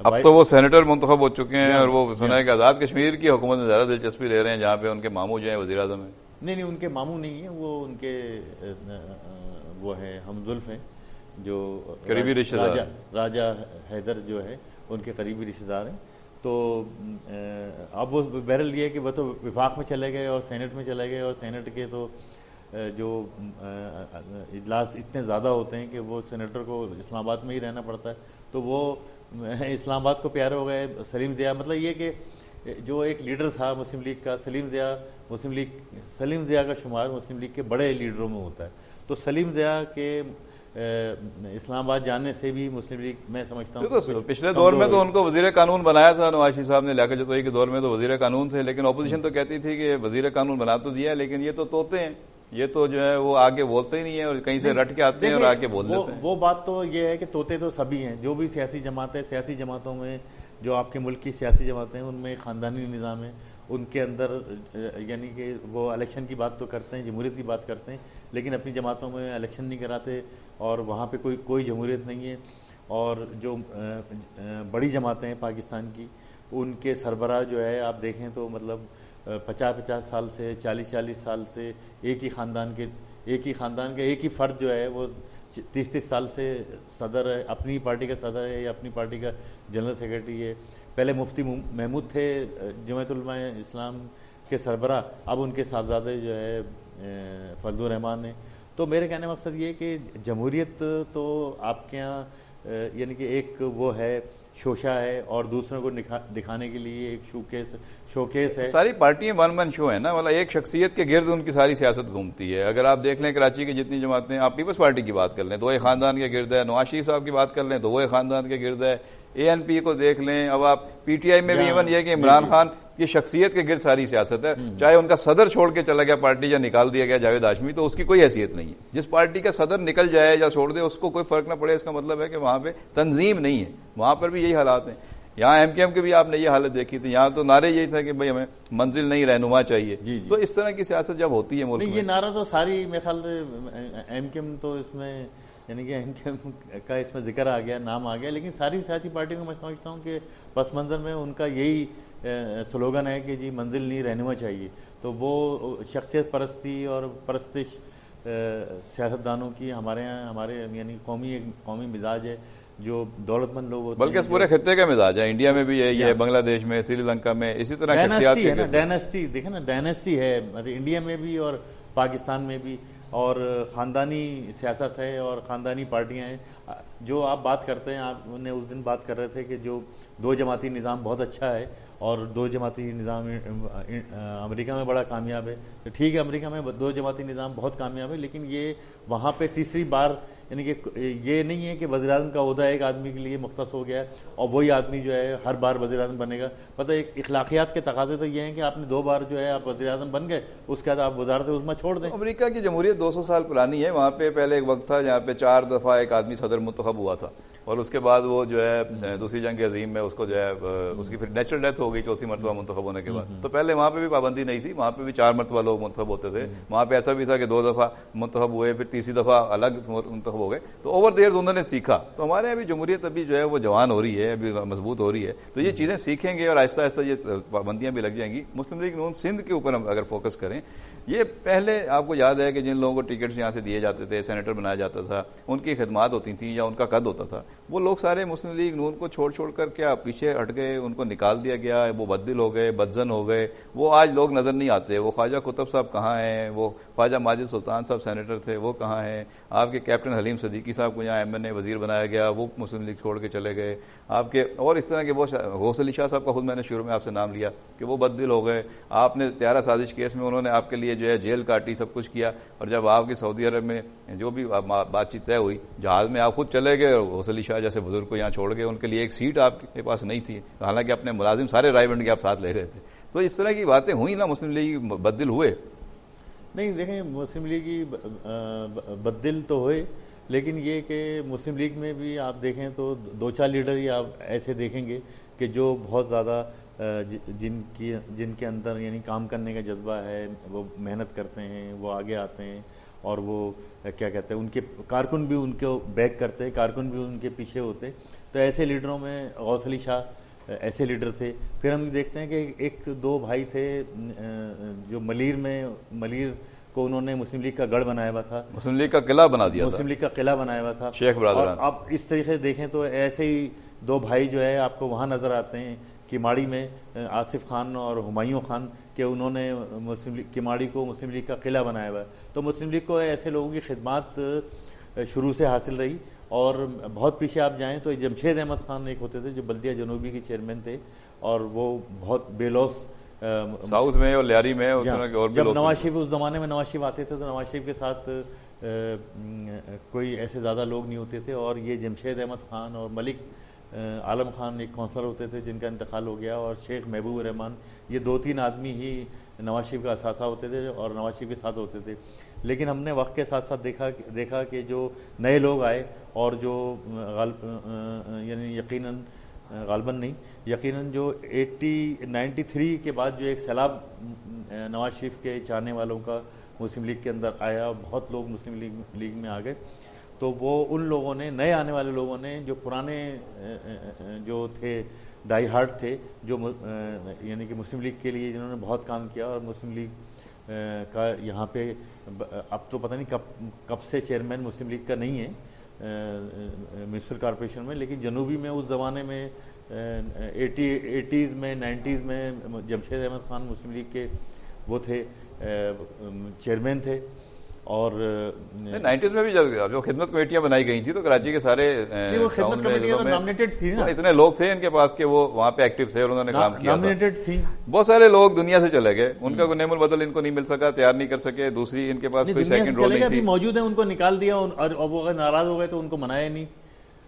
اب تو وہ سینیٹر منتخب ہو چکے ہیں اور وہ سنا ہے کہ آزاد کشمیر کی حکومت میں زیادہ دلچسپی لے رہے ہیں، جہاں پہ ان کے ماموں جو ہیں وزیر اعظم ہیں. نہیں ان کے ماموں نہیں ہیں، وہ ان کے وہ ہیں ہمزلف ہیں، جو قریبی رشتہ دار راجہ حیدر جو ہے ان کے قریبی رشتہ دار ہیں. تو اب وہ بہرحال یہ ہے کہ وہ تو وفاق میں چلے گئے اور سینٹ میں چلے گئے، اور سینٹ کے تو جو اجلاس اتنے زیادہ ہوتے ہیں کہ وہ سینیٹر کو اسلام آباد میں ہی رہنا پڑتا ہے، تو وہ اسلام آباد کو پیارے ہو گئے. سلیم ضیاء مطلب یہ کہ جو ایک لیڈر تھا مسلم لیگ کا، سلیم ضیاء کا شمار مسلم لیگ کے بڑے لیڈروں میں ہوتا ہے. تو سلیم ضیاء کے اسلام آباد جانے سے بھی مسلم لیگ میں سمجھتا ہوں پچھلے دور میں تو ان کو وزیر قانون بنایا تھا نواز شریف صاحب نے، لیاقت جتوئی کے دور میں تو وزیر قانون تھے، لیکن اپوزیشن تو کہتی تھی کہ وزیر قانون بنا تو دیا لیکن یہ تو طوطے ہیں، یہ تو جو ہے وہ آگے بولتے ہی نہیں ہیں اور کہیں سے رٹ کے آتے ہیں اور آگے بول دیتے ہیں. وہ بات تو یہ ہے کہ طوطے تو سبھی ہیں، جو بھی سیاسی جماعت ہے، سیاسی جماعتوں میں جو آپ کے ملک کی سیاسی جماعتیں ہیں ان میں خاندانی نظام ہے، ان کے اندر یعنی کہ وہ الیکشن کی بات تو کرتے ہیں، جمہوریت کی بات کرتے ہیں، لیکن اپنی جماعتوں میں الیکشن نہیں کراتے اور وہاں پہ کوئی جمہوریت نہیں ہے. اور جو بڑی جماعتیں ہیں پاکستان کی، ان کے سربراہ جو ہے آپ دیکھیں تو مطلب 50 سال سے 40 سال سے ایک ہی خاندان کے ایک ہی فرد جو ہے وہ 30 سال سے صدر ہے، اپنی پارٹی کا صدر ہے یا اپنی پارٹی کا جنرل سیکرٹری ہے. پہلے مفتی محمود تھے جمعیت علماء اسلام کے سربراہ، اب ان کے صاحبزادے جو ہے فضل الرحمان نے. تو میرے کہنے کا مقصد یہ کہ جمہوریت تو آپ کے یہاں یعنی کہ ایک وہ ہے شوشہ ہے اور دوسروں کو دکھانے کے لیے ایک شوکیس ہے. ساری پارٹیاں ون من شو ہیں نا، والا ایک شخصیت کے گرد ان کی ساری سیاست گھومتی ہے. اگر آپ دیکھ لیں کراچی کی جتنی جماعتیں، آپ پیپلز پارٹی کی بات کر لیں تو وہ ایک خاندان کے گرد ہے، نواز شریف صاحب کی بات کر لیں تو وہ ایک خاندان کے گرد ہے، اے این پی کو دیکھ لیں، اب آپ پی ٹی آئی میں بھی ایون یہ کہ عمران خان کی شخصیت کے گرد ساری سیاست ہے. چاہے ان کا صدر چھوڑ کے چلا گیا پارٹی یا نکال دیا گیا جاوید ہاشمی، تو اس کی کوئی حیثیت نہیں ہے. جس پارٹی کا صدر نکل جائے یا چھوڑ دے اس کو کوئی فرق نہ پڑے، اس کا مطلب ہے کہ وہاں پہ تنظیم نہیں ہے. وہاں پر بھی یہی حالات ہیں. یہاں ایم کیو ایم کے بھی آپ نے یہ حالت دیکھی تھی، یہاں تو نعرے یہی تھا کہ بھائی ہمیں منزل نہیں رہنما چاہیے. تو اس طرح کی سیاست جب ہوتی ہے ملک میں، یہ نعرہ تو ساری میرے خیال سے ایم کیو ایم تو اس میں یعنی کہ ایم کیو ایم کا اس میں ذکر آ گیا، نام آ گیا، لیکن ساری سیاسی پارٹیوں کو میں سمجھتا ہوں کہ پس منظر میں ان کا یہی سلوگن ہے کہ جی منزل نہیں رہنما چاہیے. تو وہ شخصیت پرستی اور پرستش سیاستدانوں کی ہمارے یہاں ہمارے یعنی قومی مزاج ہے. جو دولت مند لوگ ہوتے ہیں، بلکہ اس پورے خطے کا مزاج ہے، انڈیا میں بھی ہے، یہ بنگلہ دیش میں، سری لنکا میں اسی طرح شخصیات ہے نا، ڈائنیسٹی دیکھیں نا، ڈائنیسٹی ہے انڈیا میں بھی اور پاکستان میں بھی، اور خاندانی سیاست ہے اور خاندانی پارٹیاں ہیں. جو آپ بات کرتے ہیں، آپ نے اس دن بات کر رہے تھے کہ جو 2 جماعتی نظام بہت اچھا ہے اور 2 جماعتی نظام امریکہ میں بڑا کامیاب ہے. تو ٹھیک ہے، امریکہ میں 2 جماعتی نظام بہت کامیاب ہے، لیکن یہ وہاں پہ تیسری بار یعنی کہ یہ نہیں ہے کہ وزیر اعظم کا عہدہ ایک آدمی کے لیے مختص ہو گیا ہے اور وہی آدمی جو ہے ہر بار وزیر اعظم بنے گا. پتہ ایک اخلاقیات کے تقاضے تو یہ ہیں کہ آپ نے 2 بار جو ہے آپ وزیر اعظم بن گئے، اس کے بعد آپ وزارت عظمیٰ چھوڑ دیں. امریکہ کی جمہوریت 200 سال پرانی ہے. وہاں پہ پہلے ایک وقت تھا جہاں پہ 4 دفعہ ایک آدمی صدر منتخب ہوا تھا، اور اس کے بعد وہ جو ہے دوسری جنگ عظیم میں اس کو جو ہے اس کی پھر نیچرل ڈیتھ ہو گئی 4تھی مرتبہ منتخب ہونے کے بعد. تو پہلے وہاں پہ بھی پابندی نہیں تھی، وہاں پہ بھی 4 مرتبہ لوگ منتخب ہوتے تھے. وہاں پہ ایسا بھی تھا کہ 2 دفعہ منتخب ہوئے، پھر تیسری دفعہ الگ منتخب ہو گئے. تو اوور دیئرز انہوں نے سیکھا. تو ہمارے یہاں بھی جمہوریت ابھی جو ہے وہ جوان ہو رہی ہے، ابھی مضبوط ہو رہی ہے. تو یہ چیزیں سیکھیں گے اور آہستہ آہستہ یہ پابندیاں بھی لگ جائیں گی. مسلم لیگ نون سندھ کے اوپر ہم اگر فوکس کریں، یہ پہلے آپ کو یاد ہے کہ جن لوگوں کو ٹکٹس یہاں سے دیے جاتے تھے، سینیٹر بنایا جاتا تھا، ان کی خدمات ہوتی تھیں یا ان کا قد ہوتا تھا، وہ لوگ سارے مسلم لیگ نون کو چھوڑ کر کیا پیچھے ہٹ گئے، ان کو نکال دیا گیا. وہ بددل ہو گئے، بدزن ہو گئے. وہ آج لوگ نظر نہیں آتے. وہ خواجہ قطب صاحب کہاں ہیں؟ وہ خواجہ ماجد سلطان صاحب سینیٹر تھے، وہ کہاں ہیں؟ آپ کے کیپٹن حلیم صدیقی صاحب کو یہاں ایم این اے وزیر بنایا گیا، وہ مسلم لیگ چھوڑ کے چلے گئے. آپ کے اور اس طرح کے وہ غوث علی شاہ صاحب کا خود میں نے شروع میں آپ سے نام لیا کہ وہ بددل ہو گئے. آپ نے طیارہ سازش کیس میں انہوں نے آپ کے لیے جو ہے جیل کاٹی، سب کچھ کیا. اور جب آپ کی سعودی عرب میں جو بھی بات چیت طے ہوئی، جہاز میں آپ خود چلے گئے اور غوث علی شاہ جیسے بزرگ کو یہاں چھوڑ گئے. ان کے لیے ایک سیٹ آپ کے پاس نہیں تھی، حالانکہ اپنے ملازم سارے رائے بنڈ کے آپ ساتھ لے گئے تھے. تو اس طرح کی باتیں ہوئی نا، مسلم لیگ بددل ہوئے. نہیں دیکھیں، مسلم لیگ کی بددل تو ہوئے، لیکن یہ کہ مسلم لیگ میں بھی آپ دیکھیں تو 2-4 لیڈر ہی آپ ایسے دیکھیں گے کہ جو بہت زیادہ جن کے اندر یعنی کام کرنے کا جذبہ ہے، وہ محنت کرتے ہیں، وہ آگے آتے ہیں اور وہ کیا کہتے ہیں ان کے کارکن بھی ان کو بیک کرتے، کارکن بھی ان کے پیچھے ہوتے. تو ایسے لیڈروں میں غوث علی شاہ ایسے لیڈر تھے. پھر ہم دیکھتے ہیں کہ ایک دو بھائی تھے جو ملیر کو انہوں نے مسلم لیگ کا گڑھ بنایا ہوا تھا، مسلم لیگ کا قلعہ بنا دیا، مسلم لیگ کا قلعہ بنایا ہوا تھا شیخ برادران. اور اب اس طریقے سے دیکھیں تو ایسے ہی دو بھائی جو ہے آپ کو وہاں نظر آتے ہیں کماڑی میں، آصف خان اور ہمایوں خان، کہ انہوں نے کماڑی کو مسلم لیگ کا قلعہ بنایا ہوا ہے. تو مسلم لیگ کو ایسے لوگوں کی خدمات شروع سے حاصل رہی. اور بہت پیچھے آپ جائیں تو جمشید احمد خان ایک ہوتے تھے جو بلدیہ جنوبی کے چیئرمین تھے، اور وہ بہت بے لوث ساؤتھ میں اور لیاری میں اور جب نواز شریف اس زمانے میں نواز شریف آتے تھے تو نواز شریف کے ساتھ کوئی ایسے زیادہ لوگ نہیں ہوتے تھے. اور یہ جمشید احمد خان اور ملک عالم خان ایک کونسلر ہوتے تھے جن کا انتقال ہو گیا، اور شیخ محبوب الرحمان، یہ 2-3 آدمی ہی نواز شریف کا اثاثہ ہوتے تھے اور نواز شریف کے ساتھ ہوتے تھے. لیکن ہم نے وقت کے ساتھ ساتھ دیکھا کہ جو نئے لوگ آئے اور جو یعنی یقیناً جو 93 کے بعد جو ایک سیلاب نواز شریف کے چاہنے والوں کا مسلم لیگ کے اندر آیا، بہت لوگ مسلم لیگ میں آ گئے. تو وہ ان لوگوں نے، نئے آنے والے لوگوں نے، جو پرانے جو تھے ڈائی ہارڈ تھے، جو یعنی کہ مسلم لیگ کے لیے جنہوں نے بہت کام کیا، اور مسلم لیگ کا یہاں پہ اب تو پتہ نہیں کب سے چیئرمین مسلم لیگ کا نہیں ہے میونسپل کارپوریشن میں، لیکن جنوبی میں اس زمانے میں 80s میں 90s میں جمشید احمد خان مسلم لیگ کے وہ تھے، چیئرمین تھے. اور 90s میں بھی جو خدمت کمیٹیاں بنائی گئی تھیں تو کراچی کے سارے خدمت کمیٹیاں نامنیٹڈ تھیں، اتنے لوگ تھے ان کے پاس کہ وہ وہاں پہ ایکٹیو تھے اور انہوں نے کام کیا، نامنیٹڈ تھیں. بہت سارے لوگ دنیا سے چلے گئے، ان کا کوئی نعم البدل ان کو نہیں مل سکا، تیار نہیں کر سکے. دوسری ان کے پاس کوئی سیکنڈ رول نہیں تھی، موجود ہیں ان کو نکال دیا، اور وہ اگر ناراض ہو گئے تو ان کو منایا نہیں.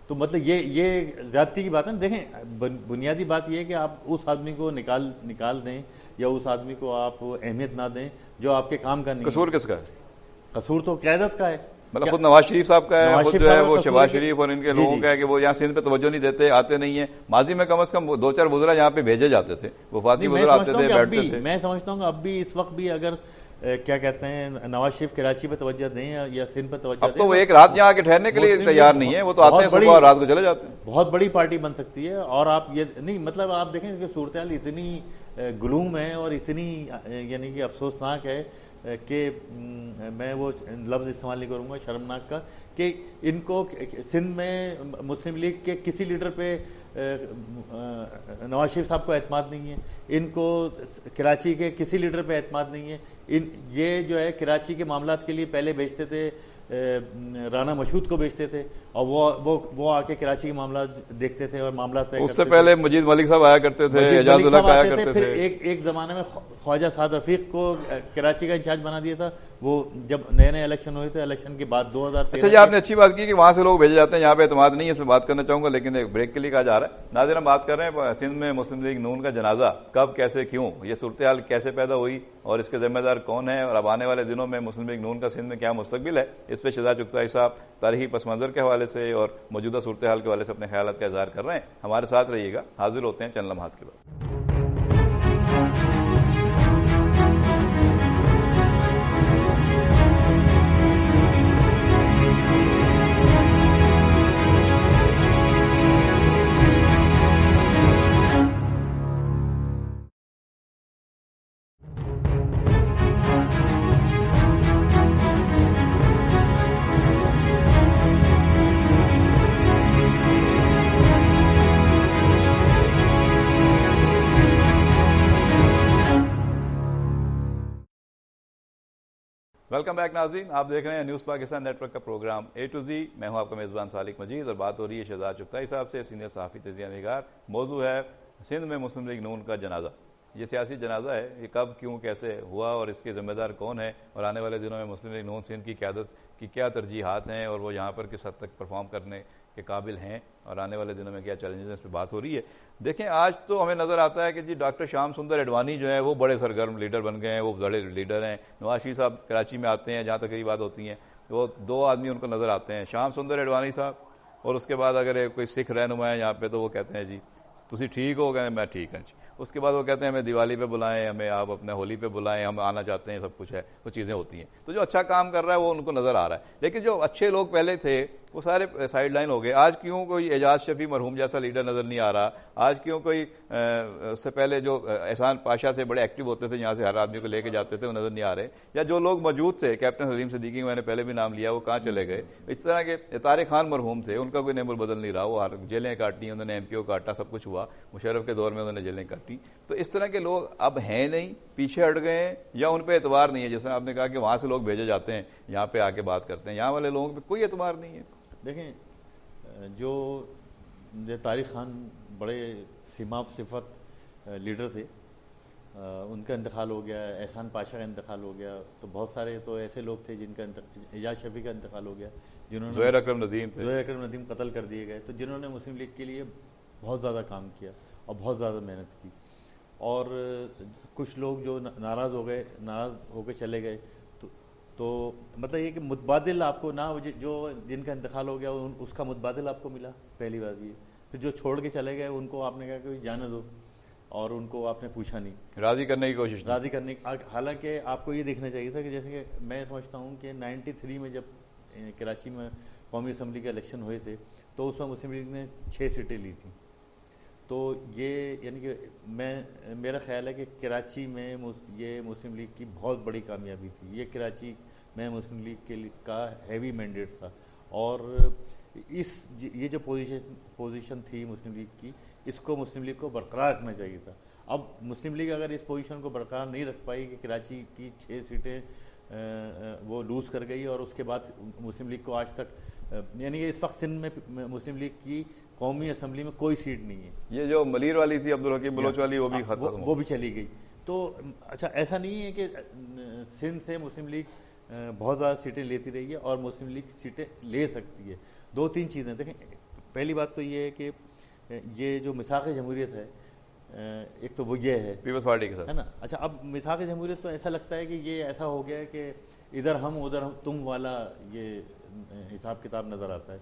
تو مطلب یہ زیادتی کی بات ہے. دیکھیں بنیادی بات یہ ہے کہ آپ اس آدمی کو نکال دیں یا اس آدمی کو آپ اہمیت نہ دیں جو آپ کے کام کا نہیں. قصور کس کا ہے؟ قصور تو قیادت کا ہے. مطلب خود نواز شریف صاحب کا ہے، خود جو ہے وہ شہباز شریف اور ان کے لوگوں کا ہے کہ وہ یہاں سندھ پہ توجہ نہیں دیتے، آتے نہیں ہیں. ماضی میں کم از کم 2-4 وزراء یہاں پہ بھیجے جاتے تھے، وفاقی وزراء آتے تھے، بیٹھتے تھے. میں سمجھتا ہوں کہ اب بھی اس وقت بھی اگر کیا کہتے ہیں نواز شریف کراچی پہ توجہ دیں یا سندھ پہ توجہ دیں، اب تو وہ ایک رات یہاں آ کے ٹھہرنے کے لیے تیار نہیں ہے، وہ تو آتے ہیں صبح اور رات کو چلے جاتے ہیں. بہت بڑی پارٹی بن سکتی ہے. اور آپ یہ نہیں مطلب آپ دیکھیں کہ صورتحال اتنی گلوم ہے اور اتنی یعنی کہ افسوسناک ہے کہ میں وہ لفظ استعمال نہیں کروں گا شرمناک کا، کہ ان کو سندھ میں مسلم لیگ کے کسی لیڈر پہ نواز شریف صاحب کو اعتماد نہیں ہے، ان کو کراچی کے کسی لیڈر پہ اعتماد نہیں ہے. یہ جو ہے کراچی کے معاملات کے لیے پہلے بھیجتے تھے رانا مشہود کو بھیجتے تھے، اور وہ آ کے کراچی کے معاملات دیکھتے تھے اور معاملات اس سے پہلے مجید ملک صاحب آیا کرتے تھے، اعجاز الحق آیا کرتے تھے. پھر ایک زمانے میں خواجہ سعد رفیق کو کراچی کا انچارج بنا دیا تھا. وہ جب نئے الیکشن ہوئے تھے، الیکشن کے بعد 2013. اچھا جی، آپ نے اچھی بات کی کہ وہاں سے لوگ بھیجے جاتے ہیں، یہاں پہ اعتماد نہیں ہے، اس میں بات کرنا چاہوں گا، لیکن ایک بریک کے لیے کہا جا رہا ہے. ناظرین ہم بات کر رہے ہیں سندھ میں مسلم لیگ نون کا جنازہ کب، کیسے، کیوں، یہ صورتحال کیسے پیدا ہوئی اور اس کے ذمہ دار کون ہے، اور اب آنے والے دنوں میں مسلم لیگ نون کا سندھ میں کیا مستقبل ہے. اس پہ شہزاد چغتائی صاحب تاریخی پس منظر کے حوالے سے اور موجودہ صورتحال کے حوالے سے اپنے خیالات کا اظہار کر رہے ہیں. ہمارے ساتھ رہیے گا، حاضر ہوتے ہیں چند لمحات کے بعد. ویلکم بیک ناظرین، آپ دیکھ رہے ہیں نیوز پاکستان نیٹ ورک کا پروگرام اے ٹو زی. میں ہوں آپ کا میزبان سالک مجید اور بات ہو رہی ہے شہزاد چغتائی صاحب سے، سینئر صحافی تجزیہ نگار. موضوع ہے سندھ میں مسلم لیگ نون کا جنازہ. یہ سیاسی جنازہ ہے، یہ کب، کیوں، کیسے ہوا اور اس کے ذمہ دار کون ہے، اور آنے والے دنوں میں مسلم لیگ نون سندھ کی قیادت کی کیا ترجیحات ہیں اور وہ یہاں پر کس حد تک پرفارم کرنے کے قابل ہیں، اور آنے والے دنوں میں کیا چیلنجز ہیں، اس پہ بات ہو رہی ہے. دیکھیں آج تو ہمیں نظر آتا ہے کہ جی ڈاکٹر شیام سندر اڈوانی جو ہیں وہ بڑے سرگرم لیڈر بن گئے ہیں، وہ بڑے لیڈر ہیں. نواز شریف صاحب کراچی میں آتے ہیں، جہاں تک یہ بات ہوتی ہیں وہ 2 آدمی ان کو نظر آتے ہیں، شیام سندر اڈوانی صاحب، اور اس کے بعد اگر کوئی سکھ رہنما ہے یہاں پہ تو وہ کہتے ہیں جی تسی ٹھیک ہو گئے, میں ٹھیک ہوں. اس کے بعد وہ کہتے ہیں ہمیں دیوالی پہ بلائیں, ہمیں آپ اپنے ہولی پہ بلائیں, ہم آنا چاہتے ہیں, سب کچھ ہے, وہ چیزیں ہوتی ہیں. تو جو اچھا کام کر رہا ہے وہ ان کو نظر آ رہا ہے, لیکن جو اچھے لوگ پہلے تھے وہ سارے سائڈ لائن ہو گئے. آج کیوں کوئی اعجاز شفیع مرحوم جیسا لیڈر نظر نہیں آ رہا؟ آج کیوں کوئی اس سے پہلے جو احسان پاشا تھے, بڑے ایکٹیو ہوتے تھے, یہاں سے ہر آدمی کو لے کے جاتے تھے, وہ نظر نہیں آ رہے؟ یا جو لوگ موجود تھے, کیپٹن حلیم صدیقی میں نے پہلے بھی نام لیا, وہ کہاں چلے گئے؟ اس طرح کے طارق خان مرحوم تھے, ان کا کوئی نعم البدل نہیں رہا, وہ جیلیں کاٹی, انہوں نے ایم پی او کاٹا, سب کچھ ہوا. مشرف کے دور میں انہوں نے جیلیں کاٹی. تو اس طرح کے لوگ اب ہیں نہیں, پیچھے ہٹ گئے ہیں, یا ان پہ اعتبار نہیں ہے. جیسے آپ نے کہا کہ وہاں سے لوگ بھیجے جاتے ہیں, یہاں پہ آ کے بات کرتے ہیں, یہاں والے لوگوں پہ کوئی اعتبار نہیں ہے. دیکھیں, جو طارق خان بڑے سیماب صفت لیڈر تھے, ان کا انتقال ہو گیا, احسان پاشا کا انتقال ہو گیا, تو بہت سارے تو ایسے لوگ تھے جن کا اعجاز شفیع کا انتقال ہو گیا, جنہوں نے زہیر اکرم ندیم تھے, زہیر اکرم ندیم قتل کر دیے گئے, تو جنہوں نے مسلم لیگ کے لیے بہت زیادہ کام کیا اور بہت زیادہ محنت کی. اور کچھ لوگ جو ناراض ہو کے چلے گئے, تو مطلب یہ کہ متبادل آپ کو نہ, جو جن کا انتقال ہو گیا اس کا متبادل آپ کو ملا, پہلی بات یہ. پھر جو چھوڑ کے چلے گئے ان کو آپ نے کہا کہ جانے دو, اور ان کو آپ نے پوچھا نہیں, راضی کرنے کی کوشش راضی کرنے. حالانکہ آپ کو یہ دیکھنا چاہیے تھا کہ جیسے کہ میں سمجھتا ہوں کہ 93 میں جب کراچی میں قومی اسمبلی کے الیکشن ہوئے تھے, تو اس میں مسلم لیگ نے 6 سیٹیں لی تھیں. تو یہ یعنی کہ میرا خیال ہے کہ کراچی میں یہ مسلم لیگ کی بہت بڑی کامیابی تھی. یہ کراچی میں مسلم لیگ کے کا ہیوی مینڈیٹ تھا, اور یہ جو پوزیشن تھی مسلم لیگ کی, اس کو مسلم لیگ کو برقرار رکھنا چاہیے تھا. اب مسلم لیگ اگر اس پوزیشن کو برقرار نہیں رکھ پائی کہ کراچی کی 6 سیٹیں وہ لوز کر گئی, اور اس کے بعد مسلم لیگ کو آج تک یعنی کہ اس وقت سندھ میں مسلم لیگ کی قومی اسمبلی میں کوئی سیٹ نہیں ہے. یہ جو ملیر والی تھی, عبدالحکیم بلوچ والی, وہ بھی ختم, وہ بھی چلی گئی. تو اچھا, ایسا نہیں ہے کہ سندھ سے مسلم لیگ بہت زیادہ سیٹیں لیتی رہی ہے, اور مسلم لیگ سیٹیں لے سکتی ہے. 2-3 چیزیں دیکھیں. پہلی بات تو یہ ہے کہ یہ جو میثاق جمہوریت ہے, ایک تو وہ یہ ہے پیپلز پارٹی کے ساتھ, ہے نا. اچھا, اب میثاق جمہوریت تو ایسا لگتا ہے کہ یہ ایسا ہو گیا ہے کہ ادھر ہم ادھر تم والا یہ حساب کتاب نظر آتا ہے.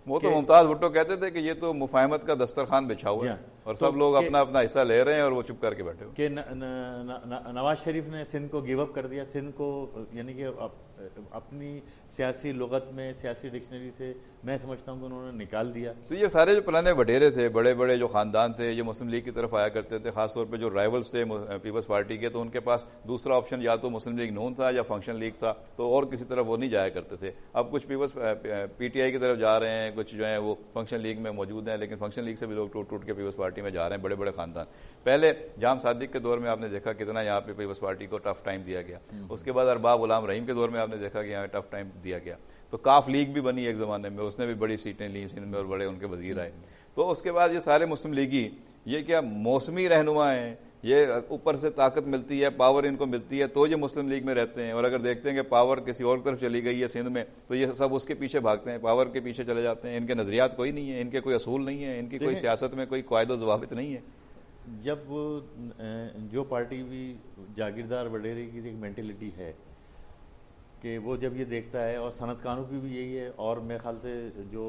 وہ تو ممتاز بھٹو کہتے تھے کہ یہ تو مفاہمت کا دسترخوان بچھا ہوا ہے, اور سب لوگ اپنا اپنا حصہ لے رہے ہیں, اور وہ چپ کر کے بیٹھے ہوئے. کہ نواز شریف نے سندھ کو گیو اپ کر دیا. سندھ کو یعنی کہ اپنی سیاسی لغت میں, سیاسی ڈکشنری سے میں سمجھتا ہوں کہ انہوں نے نکال دیا. تو یہ سارے جو پرانے وڈیرے تھے, بڑے بڑے جو خاندان تھے, یہ مسلم لیگ کی طرف آیا کرتے تھے, خاص طور پہ جو رائیولز تھے پیپلز پارٹی کے, تو ان کے پاس دوسرا آپشن یا تو مسلم لیگ نون تھا یا فنکشن لیگ تھا, تو اور کسی طرف وہ نہیں جایا کرتے تھے. اب کچھ پیپلز پی ٹی آئی کی طرف جا رہے ہیں, کچھ جو ہیں وہ فنکشن لیگ میں موجود ہیں, لیکن فنکشن لیگ سے بھی لوگ ٹوٹ کے پیپلز پارٹی میں جا رہے ہیں, بڑے بڑے خاندان. پہلے جام صادق کے دور میں آپ نے دیکھا کتنا یہاں پہ پیپلز پارٹی کو ٹف ٹائم دیا گیا. اس کے بعد ارباب غلام رحیم کے دور میں آپ نے دیکھا کہ یہاں ٹف ٹائم دیا گیا. تو کاف لیگ بھی بنی ایک زمانے میں, اس نے بھی بڑی سیٹیں لی سندھ میں, اور بڑے ان کے وزیر آئے. تو اس کے بعد یہ سارے مسلم لیگی یہ کیا موسمی رہنما ہیں, یہ اوپر سے طاقت ملتی ہے, پاور ان کو ملتی ہے, تو یہ مسلم لیگ میں رہتے ہیں. اور اگر دیکھتے ہیں کہ پاور کسی اور طرف چلی گئی ہے سندھ میں, تو یہ سب اس کے پیچھے بھاگتے ہیں, پاور کے پیچھے چلے جاتے ہیں. ان کے نظریات کوئی نہیں ہے, ان کے کوئی اصول نہیں ہے, ان کی کوئی سیاست میں کوئی قواعد و ضوابط نہیں ہے. جب جو پارٹی بھی جاگیردار وڈیرے کی ایک مینٹلٹی ہے کہ وہ جب یہ دیکھتا ہے, اور صنعت کاروں کی بھی یہی ہے, اور میرے خیال سے جو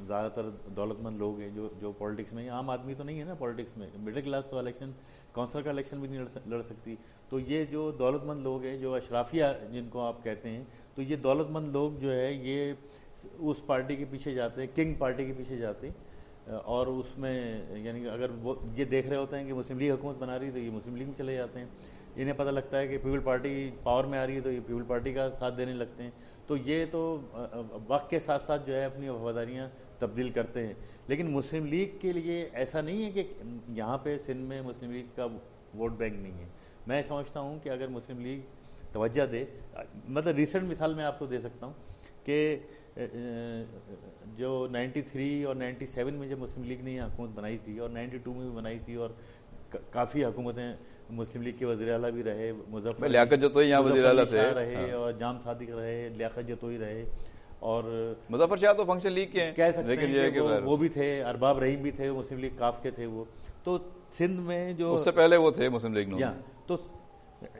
زیادہ تر دولت مند لوگ ہیں جو پولیٹکس میں, عام آدمی تو نہیں ہے نا پولیٹکس میں, مڈل کلاس تو الیکشن کونسل کا الیکشن بھی نہیں لڑ سکتی. تو یہ جو دولت مند لوگ ہیں, جو اشرافیہ جن کو آپ کہتے ہیں, تو یہ دولت مند لوگ جو ہے یہ اس پارٹی کے پیچھے جاتے ہیں, کنگ پارٹی کے پیچھے جاتے ہیں. اور اس میں یعنی اگر وہ یہ دیکھ رہے ہوتے ہیں کہ مسلم لیگ حکومت بنا رہی ہے, تو یہ مسلم لیگ میں چلے جاتے ہیں. انہیں پتہ لگتا ہے کہ پیپل پارٹی پاور میں آ رہی ہے, تو یہ پیپل پارٹی کا ساتھ دینے لگتے ہیں. تو یہ تو وقت کے ساتھ ساتھ جو ہے اپنی وفاداریاں تبدیل کرتے ہیں. لیکن مسلم لیگ کے لیے ایسا نہیں ہے کہ یہاں پہ سندھ میں مسلم لیگ کا ووٹ بینک نہیں ہے. میں سمجھتا ہوں کہ اگر مسلم لیگ توجہ دے, مطلب ریسنٹ مثال میں آپ کو دے سکتا ہوں کہ جو 93 اور 97 میں جب مسلم لیگ نے یہ حکومت بنائی تھی, اور 92 میں بھی بنائی تھی, اور کافی حکومتیں مسلم لیگ کے وزیر اعلیٰ بھی رہے, مظفر لیاقت جتوئی یہاں وزیر اعلیٰ تھے رہے, اور جام صادق رہے, لیاقت جتوئی رہے, اور مظفر شاہ تو فنکشن لیگ کے ہیں, کہہ سکتے ہیں کہ وہ بھی تھے, ارباب رحیم بھی تھے, مسلم لیگ کاف کے تھے وہ. تو سندھ میں جو اس سے پہلے وہ تھے مسلم لیگ نون. تو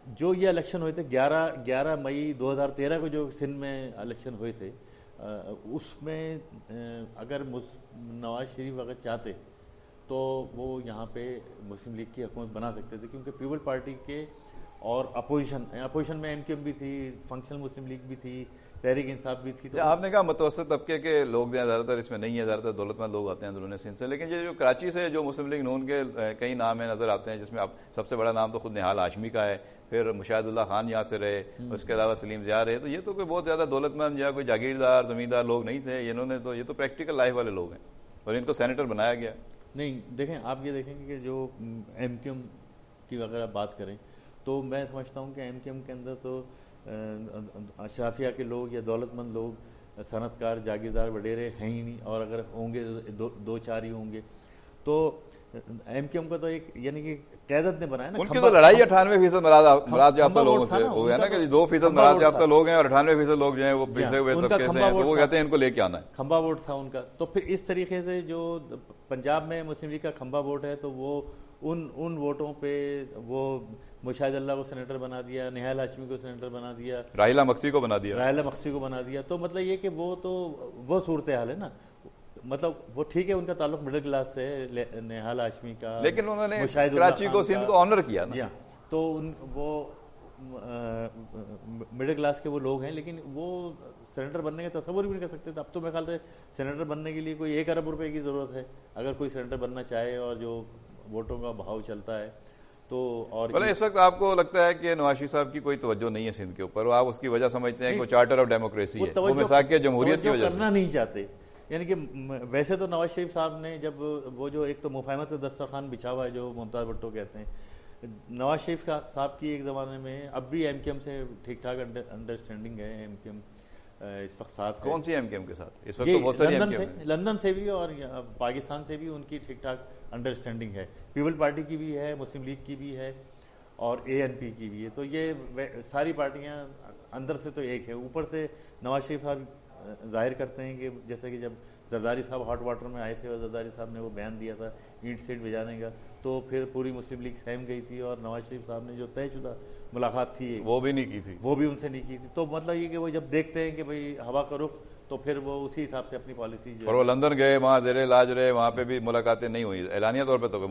جو یہ الیکشن ہوئے تھے 11 مئی 2013 کو جو سندھ میں الیکشن ہوئے تھے, اس میں اگر نواز شریف اگر چاہتے تو وہ یہاں پہ مسلم لیگ کی حکومت بنا سکتے تھے، کیونکہ پیپل پارٹی کے اور اپوزیشن میں MQM بھی تھی، فنکشنل مسلم لیگ بھی تھی، تحریک انصاف بھی تھی. تو آپ نے کہا متوسط طبقے کے لوگ زیادہ تر اس میں نہیں ہیں، زیادہ تر دولت مند لوگ آتے ہیں اندرون سندھ سے. لیکن یہ جو کراچی سے جو مسلم لیگ نون کے کئی نام ہیں نظر آتے ہیں، جس میں اب سب سے بڑا نام تو خود نہال ہاشمی کا ہے، پھر مشاہد اللہ خان یہاں سے رہے، اس کے علاوہ سلیم ضیاء رہے. تو یہ تو کوئی بہت زیادہ دولت مند یا کوئی جاگیردار زمیندار لوگ نہیں تھے. انہوں نے تو، یہ تو پریکٹیکل لائف والے لوگ ہیں اور ان کو سینیٹر بنایا گیا. نہیں دیکھیں، آپ یہ دیکھیں گے کہ جو MQM کی اگر آپ بات کریں تو میں سمجھتا ہوں کہ MQM کے اندر تو اشرافیہ کے لوگ یا دولت مند لوگ، صنعت کار، جاگیردار وڈیرے ہیں ہی نہیں، اور اگر ہوں گے دو چار ہی ہوں گے. تو MQM کا تو ایک یعنی کہ قیادت نے بنایا نا. ان کی تو لڑائی 98% مراد یافتہ لوگوں سے ہو گیا نا، کہ 2% مراد یافتہ لوگ ہیں اور 98% لوگ جو ہیں وہ پچھڑے ہوئے طبقے سے ہیں، تو وہ کہتے ہیں ان کو لے کے آنا ہے. کھمبا ووٹ تھا ان کا. تو پھر اس طریقے سے جو پنجاب میں مسلم لیگ کا کھمبا ووٹ ہے، تو وہ ان ووٹوں پہ وہ مشاہد اللہ کو سینیٹر بنا دیا، نہال ہاشمی کو سینیٹر بنا دیا، راحیلہ مقصی کو بنا دیا. تو مطلب یہ کہ وہ صورتحال ہے نا. مطلب وہ ٹھیک ہے، ان کا تعلق مڈل کلاس سے ہے، نہال ہاشمی کا، لیکن انہوں نے کراچی کو، سندھ کو آنر کیا نا. تو وہ مڈل کلاس کے وہ لوگ ہیں، لیکن وہ سینیٹر بننے کا تصور بھی نہیں کر سکتے تھے. اب تو میرے خیال سے سینیٹر بننے کے لیے کوئی 1 ارب روپے کی ضرورت ہے اگر کوئی سینیٹر بننا چاہے، اور جو ووٹوں کا بہاؤ چلتا ہے. تو اور اس وقت آپ کو لگتا ہے کہ نواز شریف صاحب کی کوئی توجہ نہیں ہے سندھ کے اوپر، آپ اس کی وجہ سمجھتے ہیں کہ وہ چارٹر آف ڈیموکریسی ہے، وہ مساق جمہوریت کی وجہ سے کرنا نہیں چاہتے. یعنی کہ ویسے تو نواز شریف صاحب نے جب وہ جو ایک تو مفاہمت کا دسترخوان بچھا ہوا ہے جو ممتاز بھٹو کہتے ہیں، نواز شریف صاحب کی ایک زمانے میں، اب بھی MQM سے ٹھیک ٹھاک انڈرسٹینڈنگ ہے. MQM اس وقت ساتھ کون سی MQM کے ساتھ؟ اس وقت تو بہت ساری لندن سے بھی اور پاکستان سے بھی ان کی ٹھیک ٹھاک انڈرسٹینڈنگ ہے. پیپل پارٹی کی بھی ہے، مسلم لیگ کی بھی ہے، اور ANP کی بھی ہے. تو یہ ساری پارٹیاں اندر سے تو ایک ہے. اوپر سے نواز شریف صاحب ظاہر کرتے ہیں کہ جیسے کہ جب زرداری صاحب ہاٹ واٹر میں آئے تھے اور زرداری صاحب نے وہ بیان دیا تھا اینٹ سیٹ بجانے کا، تو پھر پوری مسلم لیگ سہم گئی تھی، اور نواز شریف صاحب نے جو طے شدہ ملاقات تھی وہ بھی نہیں کی تھی، وہ بھی ان سے نہیں کی تھی. تو مطلب یہ کہ وہ جب دیکھتے ہیں کہ بھئی ہوا کا رخ، تو پھر وہ اسی حساب سے اپنی پالیسی جو، اور وہ لندن گئے، وہاں زیر علاج رہے، وہاں پہ بھی ملاقاتیں نہیں ہوئی. اعلانیہ طور پہ تو کوئی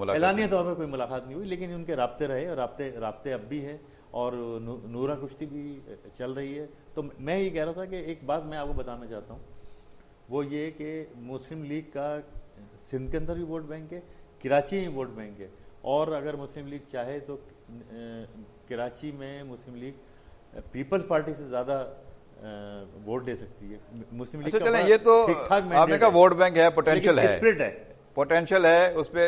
ملاقات نہیں ہوئی، لیکن ان کے رابطے رہے، اور رابطے اب بھی ہیں، اور نورہ کشتی بھی چل رہی ہے. تو میں یہ کہہ رہا تھا کہ ایک بات میں آپ کو بتانا چاہتا ہوں، وہ یہ کہ مسلم لیگ کا سندھ کے اندر بھی ووٹ بینک ہے، کراچی میں ووٹ بینک ہے، اور اگر مسلم لیگ چاہے تو کراچی میں مسلم لیگ پیپلز پارٹی سے زیادہ ووٹ دے سکتی ہے. مسلم لیگ کا یہ تو آپ نے کہا ووٹ بینک ہے، پوٹینشل ہے، اس پہ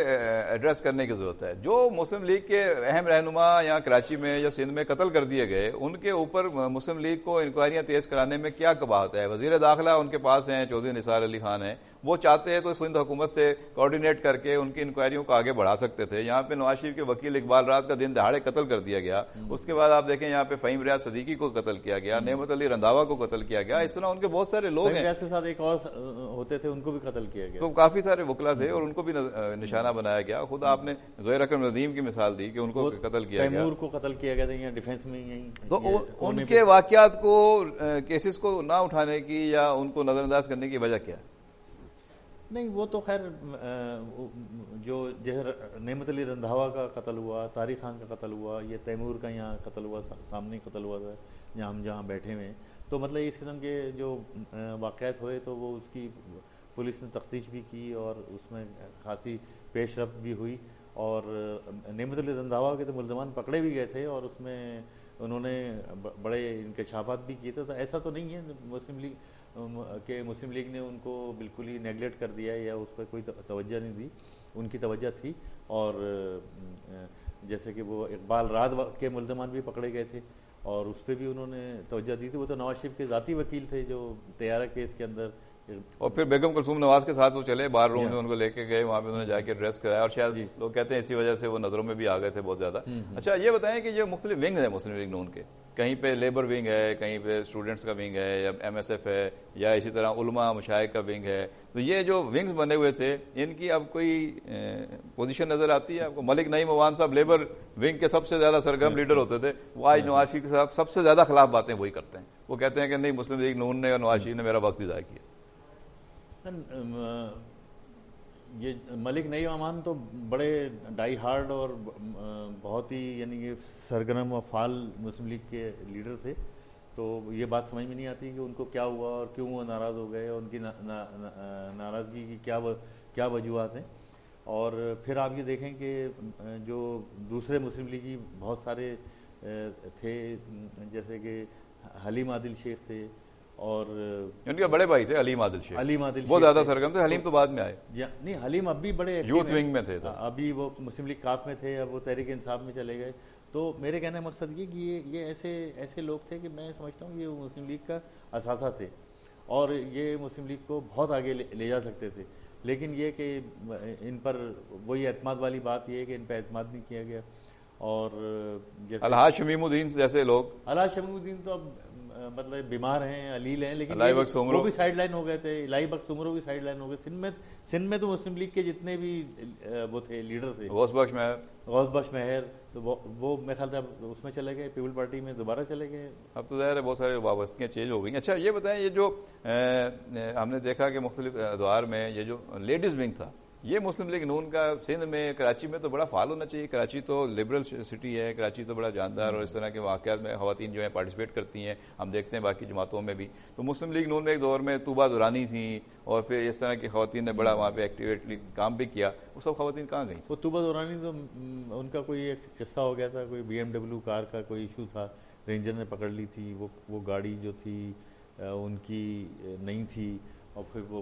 ایڈریس کرنے کی ضرورت ہے. جو مسلم لیگ کے اہم رہنما یا کراچی میں یا سندھ میں قتل کر دیے گئے، ان کے اوپر مسلم لیگ کو انکوائریاں تیز کرانے میں کیا قباحت ہے؟ وزیر داخلہ ان کے پاس ہیں، چودھری نثار علی خان ہیں، وہ چاہتے ہیں تو سندھ حکومت سے کوارڈینیٹ کر کے ان کی انکوائریوں کو آگے بڑھا سکتے تھے. یہاں پہ نواز شریف کے وکیل اقبال رات کا دن دہاڑے قتل کر دیا گیا. اس کے بعد آپ دیکھیں یہاں پہ فہیم ریاض صدیقی کو قتل کیا گیا، نعمت علی رنداوا کو قتل کیا گیا. اس طرح ان کے بہت سارے لوگ ہیں، کے ساتھ ایک اور ہوتے تھے، ان کو بھی قتل کیا گیا. تو کافی سارے وکلا تھے اور ان کو بھی نشانہ بنایا گیا. خود آپ نے زہیر اکرم ندیم کی مثال دی کہ ان کو قتل کیا گیا، تیمور کو قتل کیا گیا تھا یا ڈیفنس میں. تو ان کے واقعات کو، کیسز کو نہ اٹھانے کی یا ان کو نظر انداز کرنے کی وجہ کیا ہے؟ نہیں، وہ تو خیر جو نعمت علی رندھاوا کا قتل ہوا، طارق خان کا قتل ہوا، یہ تیمور کا یہاں قتل ہوا، سامنے قتل ہوا تھا جہاں بیٹھے ہوئے ہیں. تو مطلب اس قسم کے جو واقعات ہوئے تو وہ اس کی پولیس نے تفتیش بھی کی اور اس میں خاصی پیش رفت بھی ہوئی. اور نعمت علی رندھاوا کے تو ملزمان پکڑے بھی گئے تھے اور اس میں انہوں نے بڑے انکشافات بھی کیے تھے. تو ایسا تو نہیں ہے مسلم لیگ نے ان کو بالکل ہی نیگلیکٹ کر دیا یا اس پر کوئی توجہ نہیں دی. ان کی توجہ تھی. اور جیسے کہ وہ اقبال رات کے ملزمان بھی پکڑے گئے تھے اور اس پہ بھی انہوں نے توجہ دی تھی. وہ تو نواز شریف کے ذاتی وکیل تھے جو طیارہ کیس کے اندر. اور پھر بیگم کلثوم نواز کے ساتھ وہ چلے بار روم میں، ان کو لے کے گئے، وہاں پہ انہوں نے جا کے ایڈریس کرایا اور شاید لوگ کہتے ہیں اسی وجہ سے وہ نظروں میں بھی آ گئے تھے بہت زیادہ. اچھا یہ بتائیں کہ جو مختلف ونگ ہیں مسلم لیگ نون کے، کہیں پہ لیبر ونگ ہے، کہیں پہ اسٹوڈنٹس کا ونگ ہے، یا MSF ہے، یا اسی طرح علماء مشائخ کا ونگ ہے، تو یہ جو ونگز بنے ہوئے تھے ان کی اب کوئی پوزیشن نظر آتی ہے آپ کو؟ ملک نعیم عوان صاحب لیبر ونگ کے سب سے زیادہ سرگرم لیڈر ہوتے تھے، وہ آج نواز شریف صاحب سب سے زیادہ خلاف باتیں وہی کرتے ہیں. وہ کہتے ہیں کہ نہیں، مسلم لیگ نون نے اور نواز شریف نے میرا وقت ہی ضائع کیا. یہ ملک نعیم امان تو بڑے ڈائی ہارڈ اور بہت ہی یعنی کہ سرگرم و فعال مسلم لیگ کے لیڈر تھے. تو یہ بات سمجھ میں نہیں آتی کہ ان کو کیا ہوا اور کیوں وہ ناراض ہو گئے اور ان کی ناراضگی کی کیا وجوہات ہیں. اور پھر آپ یہ دیکھیں کہ جو دوسرے مسلم لیگی بہت سارے تھے, جیسے کہ حلیم عادل شیخ تھے اور ان کے بڑے بھائی تھے حلیم عادل شیخ, شیخ وہ زیادہ سرگرم تھے. حلیم تو بعد میں آئے. نہیں, حلیم اب بھی بڑے یوتھ ونگ میں تھے, ابھی وہ مسلم لیگ کاف میں تھے, اب وہ تحریک انصاف میں چلے گئے. تو میرے کہنے کا مقصد یہ کہ یہ ایسے لوگ تھے کہ میں سمجھتا ہوں یہ مسلم لیگ کا اثاثہ تھے اور یہ مسلم لیگ کو بہت آگے لے جا سکتے تھے. لیکن یہ کہ ان پر وہی اعتماد والی بات یہ ہے کہ ان پہ اعتماد نہیں کیا گیا. اور الحاج شمیم الدین جیسے لوگ, الحاج شمیم الدین تو اب مطلب بیمار ہیں, علیل ہیں, لیکن وہ بھی سائیڈ لائن ہو گئے تھے. الہی بخش عمرو بھی سائیڈ لائن ہو گئے. سندھ میں تو مسلم لیگ کے جتنے بھی وہ تھے لیڈر تھے, غوث بخش مہر, تو وہ میرے خیال سے اس میں چلے گئے, پیپل پارٹی میں دوبارہ چلے گئے. اب تو ظاہر ہے بہت سارے وابستگیاں چینج ہو گئی. اچھا یہ بتائیں, یہ جو ہم نے دیکھا کہ مختلف ادوار میں یہ جو لیڈیز ونگ تھا, یہ مسلم لیگ نون کا سندھ میں, کراچی میں تو بڑا فعال ہونا چاہیے. کراچی تو لبرل سٹی ہے, کراچی تو بڑا جاندار, اور اس طرح کے واقعات میں خواتین جو ہیں پارٹیسپیٹ کرتی ہیں. ہم دیکھتے ہیں باقی جماعتوں میں بھی. تو مسلم لیگ نون میں ایک دور میں طوبہ دورانی تھیں, اور پھر اس طرح کی خواتین نے بڑا وہاں پہ ایکٹیویٹلی کام بھی کیا. وہ سب خواتین کہاں گئیں؟ وہ طوبہ دورانی تو ان کا کوئی ایک قصہ ہو گیا تھا, کوئی BMW کار کا کوئی ایشو تھا, رینجر نے پکڑ لی تھی. وہ گاڑی جو تھی ان کی نہیں تھی, اور پھر وہ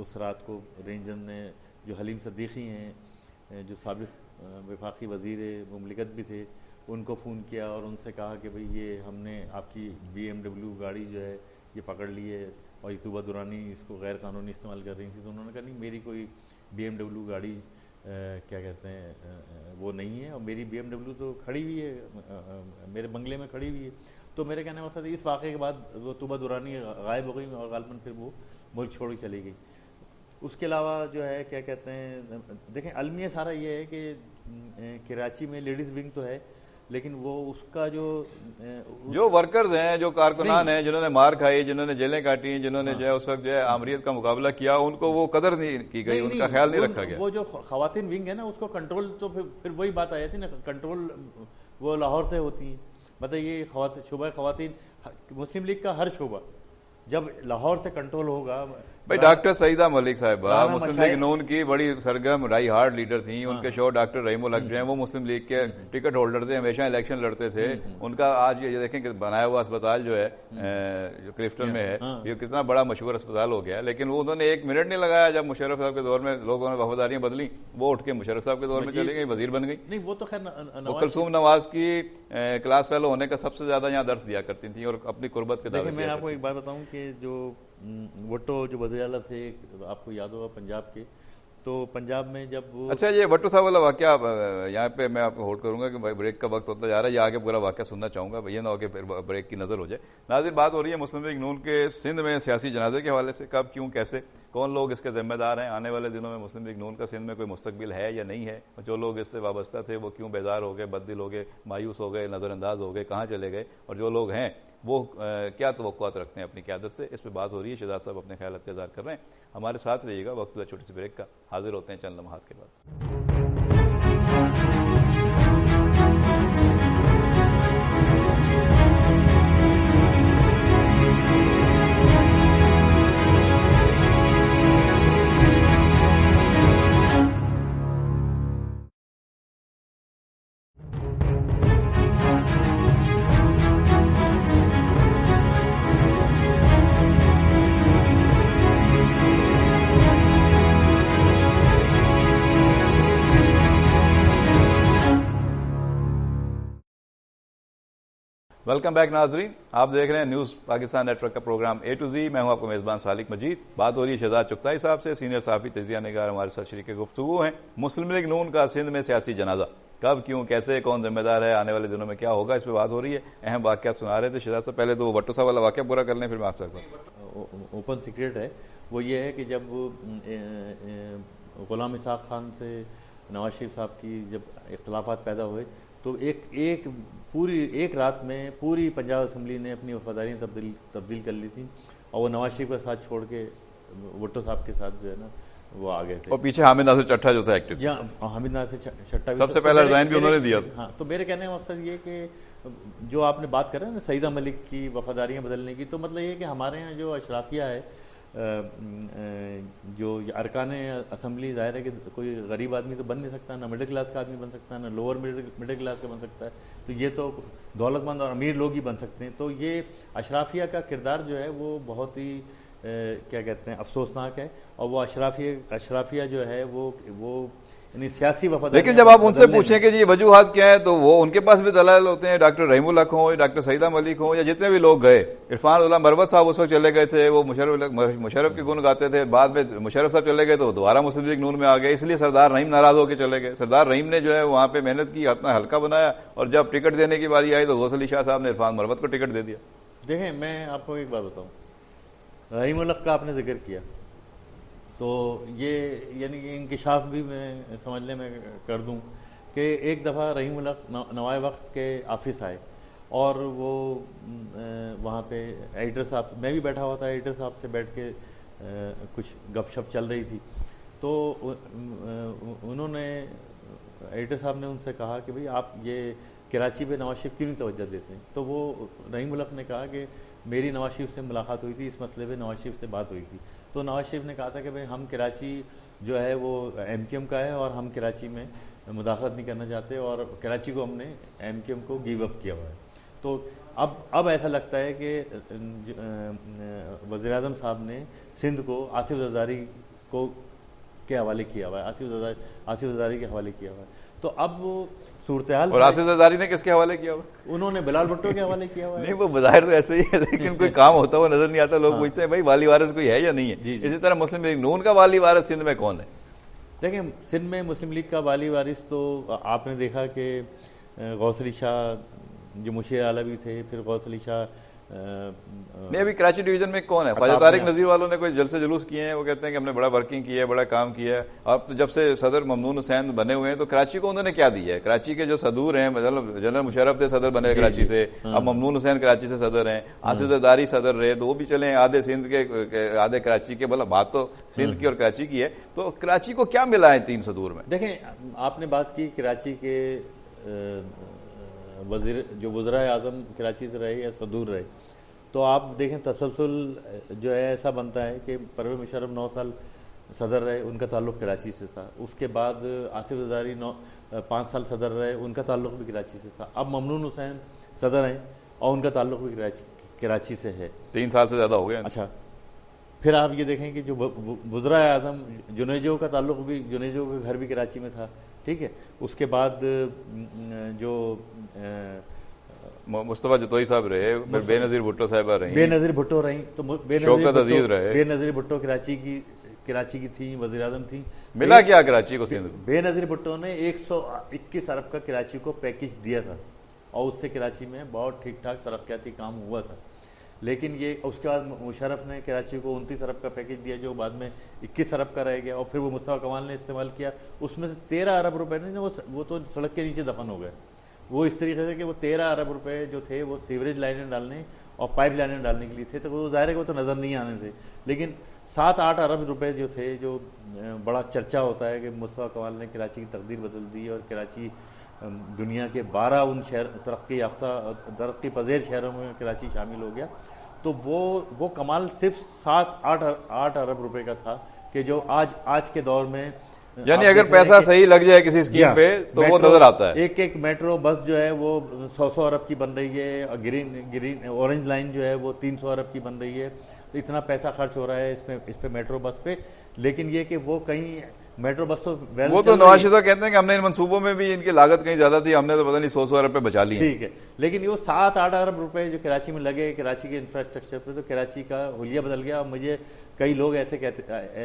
اس رات کو رینجر نے, جو حلیم صدیقی ہیں جو سابق وفاقی وزیر مملکت بھی تھے, ان کو فون کیا اور ان سے کہا کہ بھئی یہ ہم نے آپ کی BMW گاڑی جو ہے یہ پکڑ لی ہے, اور یہ طوبہ دورانی اس کو غیر قانونی استعمال کر رہی تھی. تو انہوں نے کہا نہیں, میری کوئی BMW گاڑی کیا کہتے ہیں وہ نہیں ہے, اور میری BMW تو کھڑی ہوئی ہے, میرے بنگلے میں کھڑی ہوئی ہے. تو میرے کہنے کا مقصد اس واقعے کے بعد وہ طوبہ دورانی غائب ہو گئی اور غالباً پھر وہ ملک چھوڑ کے چلی گئی. اس کے علاوہ جو ہے کیا کہتے ہیں, دیکھیں المیہ سارا یہ ہے کہ کراچی میں لیڈیز ونگ تو ہے, لیکن وہ اس کا جو ورکرز ہیں, جو کارکنان ہیں, جنہوں نے مار کھائی, جنہوں نے جیلیں کاٹی, جنہوں نے جو ہے اس وقت جو ہے آمریت کا مقابلہ کیا, ان کو وہ قدر نہیں کی گئی, ان کا خیال نہیں رکھا گیا. وہ جو خواتین ونگ ہے نا, اس کو کنٹرول تو پھر وہی بات آ جاتی نا, کنٹرول وہ لاہور سے ہوتی ہیں. مطلب یہ شعبہ خواتین مسلم لیگ کا ہر شعبہ جب لاہور سے کنٹرول ہوگا. بھائی ڈاکٹر سعیدہ ملک صاحبہ مسلم لیگ نون کی بڑی سرگرم ڈائی ہارڈ لیڈر تھیں. ان کے شوہر ڈاکٹر رحیم الحق جو ہیں وہ مسلم لیگ کے ٹکٹ ہولڈر تھے, ہمیشہ الیکشن لڑتے تھے. ان کا آج یہ دیکھیں کہ بنایا ہوا اسپتال جو ہے جو کلفٹن میں ہے, یہ کتنا بڑا مشہور اسپتال ہو گیا. لیکن وہ انہوں نے 1 منٹ نہیں لگایا. جب مشرف صاحب کے دور میں لوگوں نے وفاداریاں بدلی, وہ اٹھ کے مشرف صاحب کے دور میں چلی گئی, وزیر بن گئی. نہیں وہ تو خیر کلثوم نواز کی کلاس فیلو ہونے کا سب سے زیادہ یہاں درس دیا کرتی تھیں اور اپنی قربت کے دعوے. میں آپ کو ایک بات بتاؤں کہ جو وٹو جو وزیر اعلیٰ تھے, آپ کو یاد ہوگا پنجاب کے, تو پنجاب میں جب اچھا یہ وٹو صاحب والا واقعہ یہاں پہ میں آپ کو ہولڈ کروں گا کہ بریک کا وقت ہوتا جا رہا ہے, یہ آگے پورا واقعہ سننا چاہوں گا, یہ نہ ہو کہ پھر بریک کی نظر ہو جائے. ناظرین بات ہو رہی ہے مسلم لیگ نون کے سندھ میں سیاسی جنازے کے حوالے سے, کب کیوں کیسے کون لوگ اس کے ذمہ دار ہیں, آنے والے دنوں میں مسلم لیگ نون کا سندھ میں کوئی مستقبل ہے یا نہیں ہے, جو لوگ اس سے وابستہ تھے وہ کیوں بیزار ہو گئے, بددل ہو گئے, مایوس ہو گئے, نظر انداز ہو گئے, کہاں چلے گئے, اور جو لوگ ہیں وہ کیا توقعات رکھتے ہیں اپنی قیادت سے, اس پہ بات ہو رہی ہے. شہزاد صاحب اپنے خیالات کا اظہار کر رہے ہیں, ہمارے ساتھ رہیے گا. وقت ہوا چھوٹی سی بریک کا, حاضر ہوتے ہیں چند لمحات کے بعد. ویلکم بیک ناظرین, آپ دیکھ رہے ہیں نیوز پاکستان نیٹ ورک کا پروگرام A to Z. میں ہوں آپ کو میزبان سالک مجید. بات ہو رہی ہے شہزاد چغتائی صاحب سے, سینئر صحافی, تجزیہ نگار, ہمارے ساتھ شریک گفتگو ہیں. مسلم لیگ نون کا سندھ میں سیاسی جنازہ, کب کیوں کیسے کون ذمہ دار ہے, آنے والے دنوں میں کیا ہوگا, اس پہ بات ہو رہی ہے. اہم واقعات سنا رہے تھے شہزاد صاحب. پہلے تو وٹو صاحب والا واقعہ پورا کر لیں, پھر میں آپ سے اوپن سیکریٹ ہے. وہ یہ ہے کہ جب غلام اسحاق خان سے نواز شریف صاحب کی جب اختلافات پیدا ہوئے, تو ایک رات میں پوری پنجاب اسمبلی نے اپنی وفاداریاں تبدیل کر لی تھیں, اور وہ نواز شریف کا ساتھ چھوڑ کے وٹو صاحب کے ساتھ جو ہے نا وہ آ گئے تھے. اور پیچھے حامد ناصر چٹھا جو تھا ایکٹیو, جہاں حامد ناصر چٹھا سب سے پہلا ریزائن بھی انہوں نے دیا تھا. ہاں, تو میرے کہنے کا مقصد یہ کہ جو آپ نے بات کرا نا سعیدہ ملک کی وفاداریاں بدلنے کی, تو مطلب یہ کہ ہمارے یہاں جو اشرافیہ ہے, جو ارکان اسمبلی, ظاہر ہے کہ کوئی غریب آدمی تو بن نہیں سکتا, نہ مڈل کلاس کا آدمی بن سکتا ہے, نہ لوور مڈل کلاس کا بن سکتا ہے, تو یہ تو دولت مند اور امیر لوگ ہی بن سکتے ہیں. تو یہ اشرافیہ کا کردار جو ہے وہ بہت ہی کیا کہتے ہیں افسوسناک ہے, اور وہ اشرافیہ جو ہے وہ یعنی سیاسی وفاداری. لیکن جب آپ ان سے پوچھیں کہ جی وجوہات کیا ہیں, تو وہ ان کے پاس بھی دلائل ہوتے ہیں. ڈاکٹر رحیم الحق ہوں, ڈاکٹر سعیدہ ملک ہوں, یا جتنے بھی لوگ گئے, عرفان اللہ مروت صاحب اس وقت چلے گئے تھے, وہ مشرف کے گن گاتے تھے, بعد میں مشرف صاحب چلے گئے تو دوبارہ مسلم لیگ نون میں آ گئے, اس لیے سردار رحیم ناراض ہو کے چلے گئے. سردار رحیم نے جو ہے وہاں پہ محنت کی, اپنا حلقہ بنایا, اور جب ٹکٹ دینے کی باری آئی تو غوث علی شاہ صاحب نے عرفان مروت کو ٹکٹ دے دیا. دیکھیں, میں آپ کو ایک بات بتاؤں, رحیم الحق کا آپ نے ذکر کیا, تو یہ یعنی کہ انکشاف بھی میں سمجھ لیں میں کر دوں کہ ایک دفعہ رحیم الحق نوائے وقت کے آفس آئے, اور وہ وہاں پہ ایڈیٹر صاحب, میں بھی بیٹھا ہوا تھا, ایڈیٹر صاحب سے بیٹھ کے کچھ گپ شپ چل رہی تھی, تو انہوں نے, ایڈیٹر صاحب نے ان سے کہا کہ بھئی آپ یہ کراچی پہ نواز شریف کیوں نہیں توجہ دیتے ہیں؟ تو وہ رحیم الحق نے کہا کہ میری نواز شریف سے ملاقات ہوئی تھی, اس مسئلے پہ نواز شریف سے بات ہوئی تھی. تو نواز شریف نے کہا تھا کہ بھئی ہم کراچی جو ہے وہ ایم کیو ایم کا ہے, اور ہم کراچی میں مداخلت نہیں کرنا چاہتے, اور کراچی کو ہم نے ایم کیو ایم کو گیو اپ کیا ہوا ہے. تو اب ایسا لگتا ہے کہ وزیر اعظم صاحب نے سندھ کو آصف زرداری کو کے حوالے کیا ہوا ہے, آصف زرداری کے حوالے کیا ہوا ہے. تو اب وہ صورتحال, اور آصف زرداری نے کس کے حوالے کیا ہوا؟ انہوں نے بلال بھٹو کے حوالے کیا ہوا ہے. نہیں, وہ بظاہر تو ایسے ہی ہے, لیکن کوئی کام ہوتا ہوا نظر نہیں آتا. لوگ پوچھتے ہیں بھائی والی وارث کوئی ہے یا نہیں ہے. اسی طرح مسلم لیگ نون کا والی وارث سندھ میں کون ہے؟ دیکھیں, سندھ میں مسلم لیگ کا والی وارث تو آپ نے دیکھا کہ غوث علی شاہ جو مشیر اعلیٰ بھی تھے, پھر غوث علی شاہ نہیں, ابھی کراچی ڈویژن میں کون ہے؟ خواجہ طارق نذیر والوں نے کوئی جلسے جلوس کیے ہیں, وہ کہتے ہیں کہ ہم نے بڑا ورکنگ کی ہے, بڑا کام کیا ہے. اب تو جب سے صدر ممنون حسین بنے ہوئے ہیں تو کراچی کو انہوں نے کیا دیا ہے؟ کراچی کے جو صدور ہیں, جنرل مشرف تھے صدر بنے کراچی سے, اب ممنون حسین کراچی سے صدر ہیں, آصف زرداری صدر رہے, تو وہ بھی چلے ہیں, آدھے سندھ کے آدھے کراچی کے. بولا بات تو سندھ کی اور کراچی کی ہے, تو کراچی کو کیا ملا ہے تین صدور میں؟ دیکھیں, آپ نے بات کی کراچی کے جو وزرائے اعظم کراچی سے رہے یا صدور رہے, تو آپ دیکھیں تسلسل جو ہے ایسا بنتا ہے کہ پرویز مشرف 9 سال صدر رہے, ان کا تعلق کراچی سے تھا. اس کے بعد آصف زرداری 5 سال صدر رہے, ان کا تعلق بھی کراچی سے تھا. اب ممنون حسین صدر ہیں اور ان کا تعلق بھی کراچی سے ہے. 3 سال سے زیادہ ہو گیا. اچھا, پھر آپ یہ دیکھیں کہ جو وزرائے اعظم جنیجو کا تعلق بھی, جنیجو کا گھر بھی کراچی میں تھا, ٹھیک ہے. اس کے بعد جو مصطفیٰ جتوئی صاحب رہے, پھر بے نظیر بھٹو صاحبہ رہی, بے نظیر بھٹو رہی, تو شوکت عزیز رہے. بے نظیر بھٹو کراچی کی تھیں, وزیر اعظم تھیں. ملا کیا کراچی کو سندھ؟ بے نظیر بھٹو نے 121 ارب کا کراچی کو پیکج دیا تھا, اور اس سے کراچی میں بہت ٹھیک ٹھاک ترقیاتی کام ہوا تھا. لیکن یہ اس کے بعد مشرف نے کراچی کو 29 ارب کا پیکج دیا, جو بعد میں 21 ارب کا رہ گیا, اور پھر وہ مصطفیٰ کمال نے استعمال کیا. اس میں سے 13 ارب روپے نے وہ تو سڑک کے نیچے دفن ہو گئے. وہ اس طریقے سے کہ وہ 13 ارب روپے جو تھے وہ سیوریج لائنیں ڈالنے اور پائپ لائنیں ڈالنے کے لیے تھے, تو وہ ظاہر ہے کہ وہ تو نظر نہیں آنے تھے. لیکن 7-8 ارب روپے جو تھے, جو بڑا چرچا ہوتا ہے کہ مصطفیٰ کمال نے کراچی کی تقدیر بدل دی, اور کراچی دنیا کے 12 ان ترقی یافتہ ترقی پذیر شہروں میں کراچی شامل ہو گیا. تو وہ کمال صرف 7-8 ارب روپے کا تھا, کہ جو آج کے دور میں, یعنی اگر پیسہ صحیح لگ جائے کسی اسکیم پہ تو وہ نظر آتا ہے. ایک میٹرو بس جو ہے وہ 100 ارب کی بن رہی ہے, گرین اورنج لائن جو ہے وہ 300 ارب کی بن رہی ہے. تو اتنا پیسہ خرچ ہو رہا ہے اس پہ میٹرو بس پہ. لیکن یہ کہ وہ کہیں میٹرو بس تو وہ تو نواز شریف صاحب کہتے ہیں کہ ہم نے ان منصوبوں میں بھی ان کی لاگت کہیں زیادہ تھی, ہم نے تو پتہ نہیں 100 ارب پہ بچا لی. ٹھیک ہے, لیکن وہ 7-8 ارب روپے جو کراچی میں لگے کراچی کے انفراسٹرکچر پہ, تو کراچی کا حلیہ بدل گیا. مجھے کئی لوگ ایسے کہتے,